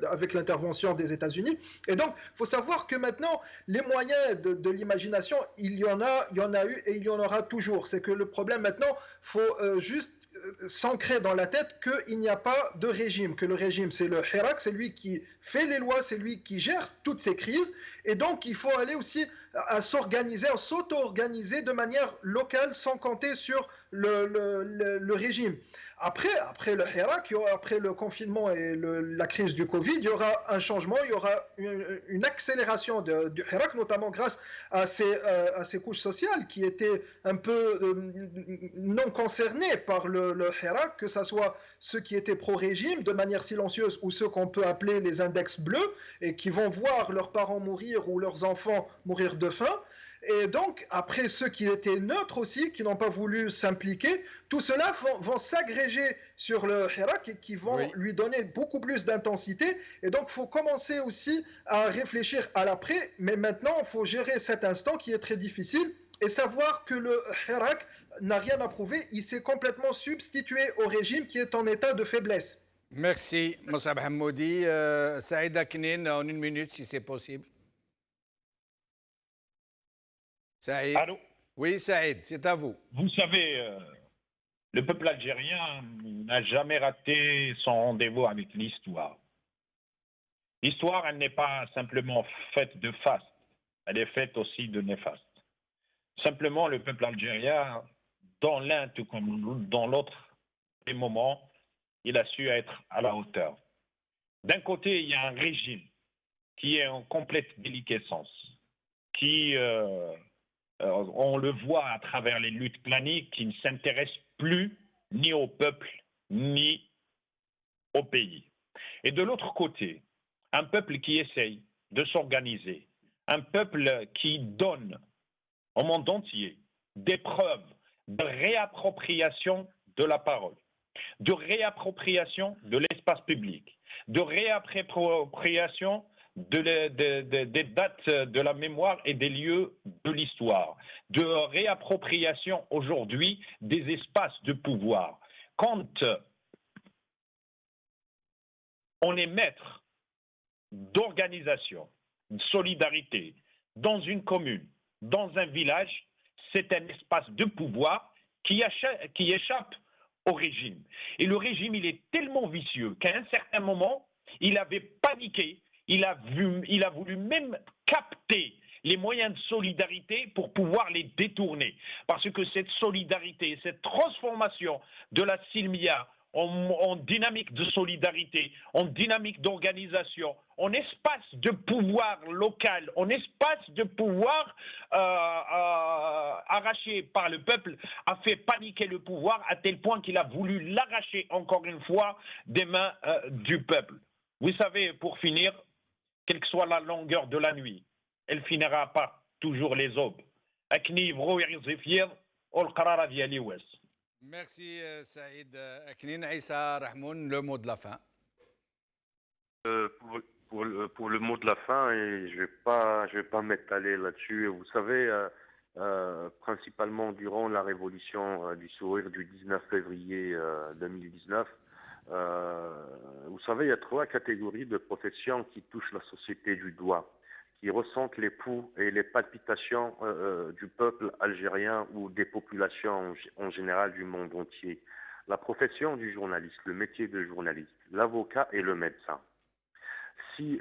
avec l'intervention des États-Unis. Et donc, il faut savoir que maintenant, les moyens de l'imagination, il y en a eu et il y en aura toujours. C'est que le problème maintenant, il faut juste s'ancrer dans la tête qu'il n'y a pas de régime, que le régime c'est le Hirak, c'est lui qui fait les lois, c'est lui qui gère toutes ces crises, et donc il faut aller aussi à s'organiser, à s'auto-organiser de manière locale sans compter sur le régime. Après le Hirak, après le confinement et la crise du Covid, il y aura un changement, il y aura une accélération du Hirak, notamment grâce à ces couches sociales qui étaient un peu non concernées par le Hirak, que ce soit ceux qui étaient pro-régime de manière silencieuse ou ceux qu'on peut appeler les index bleus et qui vont voir leurs parents mourir ou leurs enfants mourir de faim. Et donc, après ceux qui étaient neutres aussi, qui n'ont pas voulu s'impliquer, tout cela vont s'agréger sur le Hirak et qui vont lui donner beaucoup plus d'intensité. Et donc, il faut commencer aussi à réfléchir à l'après, mais maintenant, il faut gérer cet instant qui est très difficile et savoir que le Hirak n'a rien à prouver, il s'est complètement substitué au régime qui est en état de faiblesse. Merci, Moussab Hammoudi. Saïd Aknin, en une minute, si c'est possible. Saïd. Allô? Oui, Saïd, c'est à vous. Vous savez, le peuple algérien n'a jamais raté son rendez-vous avec l'histoire. L'histoire, elle n'est pas simplement faite de faste, elle est faite aussi de néfaste. Simplement, le peuple algérien, dans l'un tout comme dans l'autre des moments, il a su être à la hauteur. D'un côté, il y a un régime qui est en complète déliquescence, qui, on le voit à travers les luttes planiques, qui ne s'intéresse plus ni au peuple, ni au pays. Et de l'autre côté, un peuple qui essaye de s'organiser, un peuple qui donne au monde entier des preuves de réappropriation de la parole, de réappropriation de l'espace public, de réappropriation des dates de la mémoire et des lieux de l'histoire, de réappropriation aujourd'hui des espaces de pouvoir. Quand on est maître d'organisation, de solidarité dans une commune, dans un village, c'est un espace de pouvoir qui échappe au régime. Et le régime, il est tellement vicieux qu'à un certain moment, il avait paniqué, il a voulu même capter les moyens de solidarité pour pouvoir les détourner. Parce que cette solidarité, cette transformation de la Silmia en dynamique de solidarité, en dynamique d'organisation, en espace de pouvoir local, en espace de pouvoir arraché par le peuple, a fait paniquer le pouvoir à tel point qu'il a voulu l'arracher encore une fois des mains du peuple. Vous savez, pour finir, quelle que soit la longueur de la nuit, elle finira par toujours les aubes. Merci Saïd Aknin. Aïssa Rahmoun, le mot de la fin. Pour le mot de la fin, et je vais pas m'étaler là-dessus. Vous savez, principalement durant la révolution du sourire du 19 février 2019, vous savez, il y a 3 catégories de professions qui touchent la société du doigt, qui ressentent les pouls et les palpitations du peuple algérien ou des populations en général du monde entier. La profession du journaliste, le métier de journaliste, l'avocat et le médecin. Si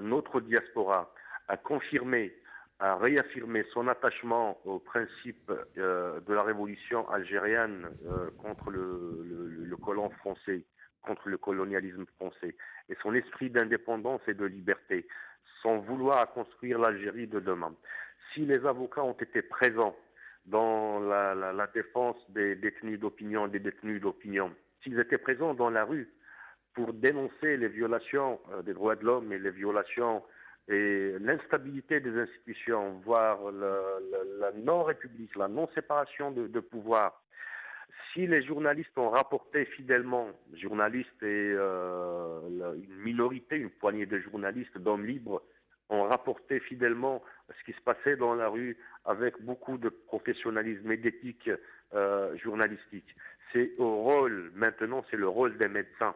notre diaspora a confirmé, a réaffirmé son attachement au principe de la révolution algérienne contre le colon français, contre le colonialisme français, et son esprit d'indépendance et de liberté, sans vouloir construire l'Algérie de demain. Si les avocats ont été présents dans la défense des détenus d'opinion, s'ils étaient présents dans la rue pour dénoncer les violations des droits de l'homme et les violations et l'instabilité des institutions, voire la non-république, la non-séparation de pouvoir. Si les journalistes ont rapporté fidèlement, journalistes et une minorité, une poignée de journalistes, d'hommes libres, ont rapporté fidèlement ce qui se passait dans la rue avec beaucoup de professionnalisme et d'éthique journalistique. C'est le rôle des médecins,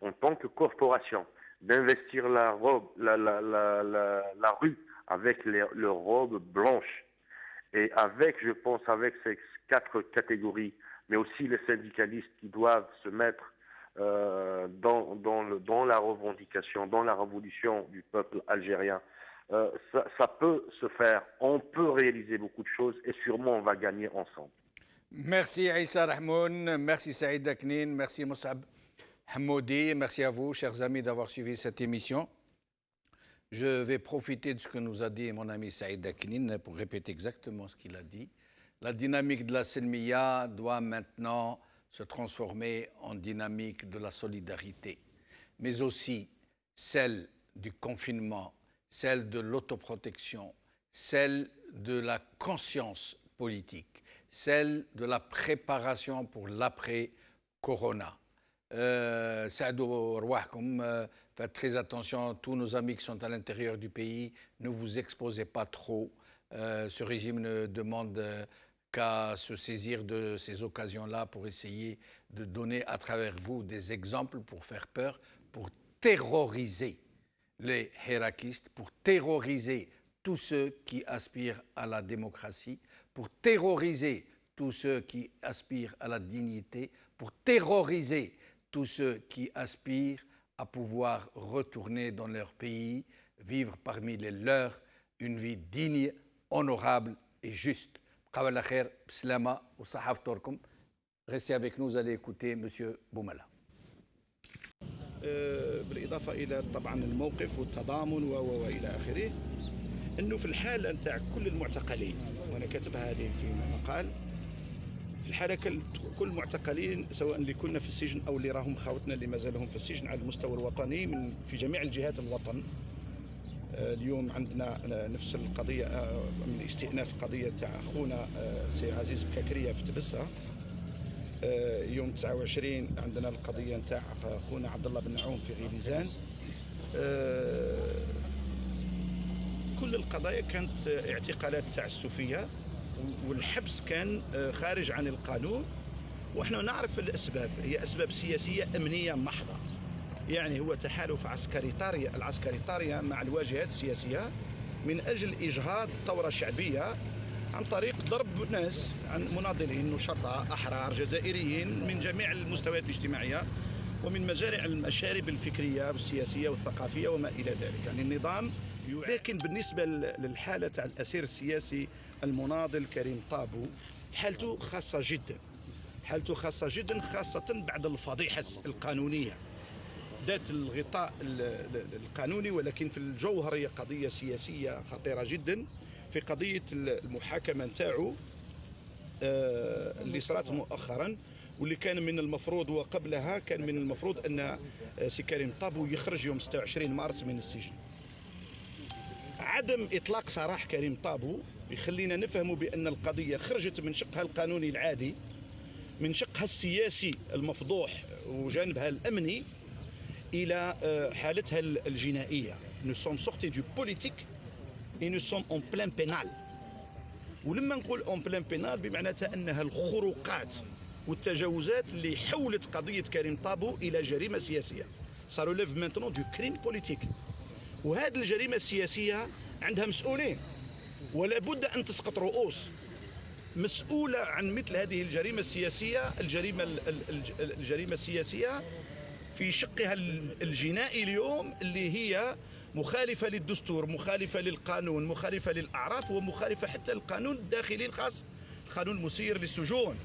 en tant que corporation, d'investir la rue avec leurs robes blanches. Et je pense, avec ces 4 catégories, mais aussi les syndicalistes qui doivent se mettre dans la revendication, dans la révolution du peuple algérien. Ça peut se faire, on peut réaliser beaucoup de choses et sûrement on va gagner ensemble. Merci Aïssa Rahmoun, merci Saïd Daknine, merci Moussab Hamoudi, merci à vous, chers amis, d'avoir suivi cette émission. Je vais profiter de ce que nous a dit mon ami Saïd Daknine pour répéter exactement ce qu'il a dit. La dynamique de la Selmiya doit maintenant se transformer en dynamique de la solidarité, mais aussi celle du confinement, celle de l'autoprotection, celle de la conscience politique, celle de la préparation pour l'après-corona. Faites très attention, tous nos amis qui sont à l'intérieur du pays, ne vous exposez pas trop. Ce régime ne demande qu'à se saisir de ces occasions-là pour essayer de donner à travers vous des exemples pour faire peur, pour terroriser les hérakistes, pour terroriser tous ceux qui aspirent à la démocratie, pour terroriser tous ceux qui aspirent à la dignité, pour terroriser tous ceux qui aspirent à pouvoir retourner dans leur pays, vivre parmi les leurs une vie digne, honorable et juste. Restez avec nous, vous allez écouter M. Boumala. بالإضافة إلى طبعا الموقف والتضامن وإلى آخره، أنه في الحالة نتاع كل المعتقلين، وأنا كاتبها هذه في مقال، في الحالة كل المعتقلين سواء اللي كنا في السجن أو اللي راهم خاوتنا اللي ما زالهم في السجن على المستوى الوطني في جميع الجهات الوطن. اليوم عندنا نفس القضية من استئناف قضية تاع أخونا سي عزيز بكاكرية في تبسة. يوم 29 عندنا القضية نتاع أخونا عبد الله بن نعوم في غيليزان. كل القضايا كانت اعتقالات تعسفية والحبس كان خارج عن القانون، وإحنا نعرف الأسباب، هي أسباب سياسية أمنية محضة. يعني هو تحالف العسكري طارية مع الواجهات السياسية من أجل إجهاض ثورة شعبية عن طريق ضرب ناس، عن مناضلين نشطاء أحرار جزائريين من جميع المستويات الاجتماعية ومن مجارع المشارب الفكرية والسياسية والثقافية وما إلى ذلك. يعني النظام لكن بالنسبة للحالة تاع الأسير السياسي المناضل كريم طابو، حالته خاصة جدا، خاصة بعد الفضيحة القانونية ذات الغطاء القانوني، ولكن في الجوهر هي قضية سياسية خطيرة جدا. في قضية المحاكمة نتاعو اللي صارت مؤخرا واللي كان من المفروض وقبلها كان من المفروض أن سي كريم طابو يخرج يوم 26 مارس من السجن. عدم إطلاق سراح كريم طابو يخلينا نفهم بأن القضية خرجت من شقها القانوني العادي، من شقها السياسي المفضوح وجانبها الأمني، إلى حالتها الجنائية. Nous sommes sortis du politique et nous sommes en plein pénal. ولما نقول en plein pénal بمعناتها أنها الخروقات والتجاوزات اللي حولت قضية كريم طابو إلى جريمة سياسية. Ça relève maintenant du crime politique. وهذه الجريمة السياسية عندها مسؤولين، ولا بد أن تسقط رؤوس مسؤولة عن مثل هذه الجريمة السياسية. الجريمة السياسية في شقها الجنائي اليوم اللي هي مخالفة للدستور، مخالفة للقانون، مخالفة للأعراف، ومخالفة حتى للقانون الداخلي الخاص، القانون المسير للسجون.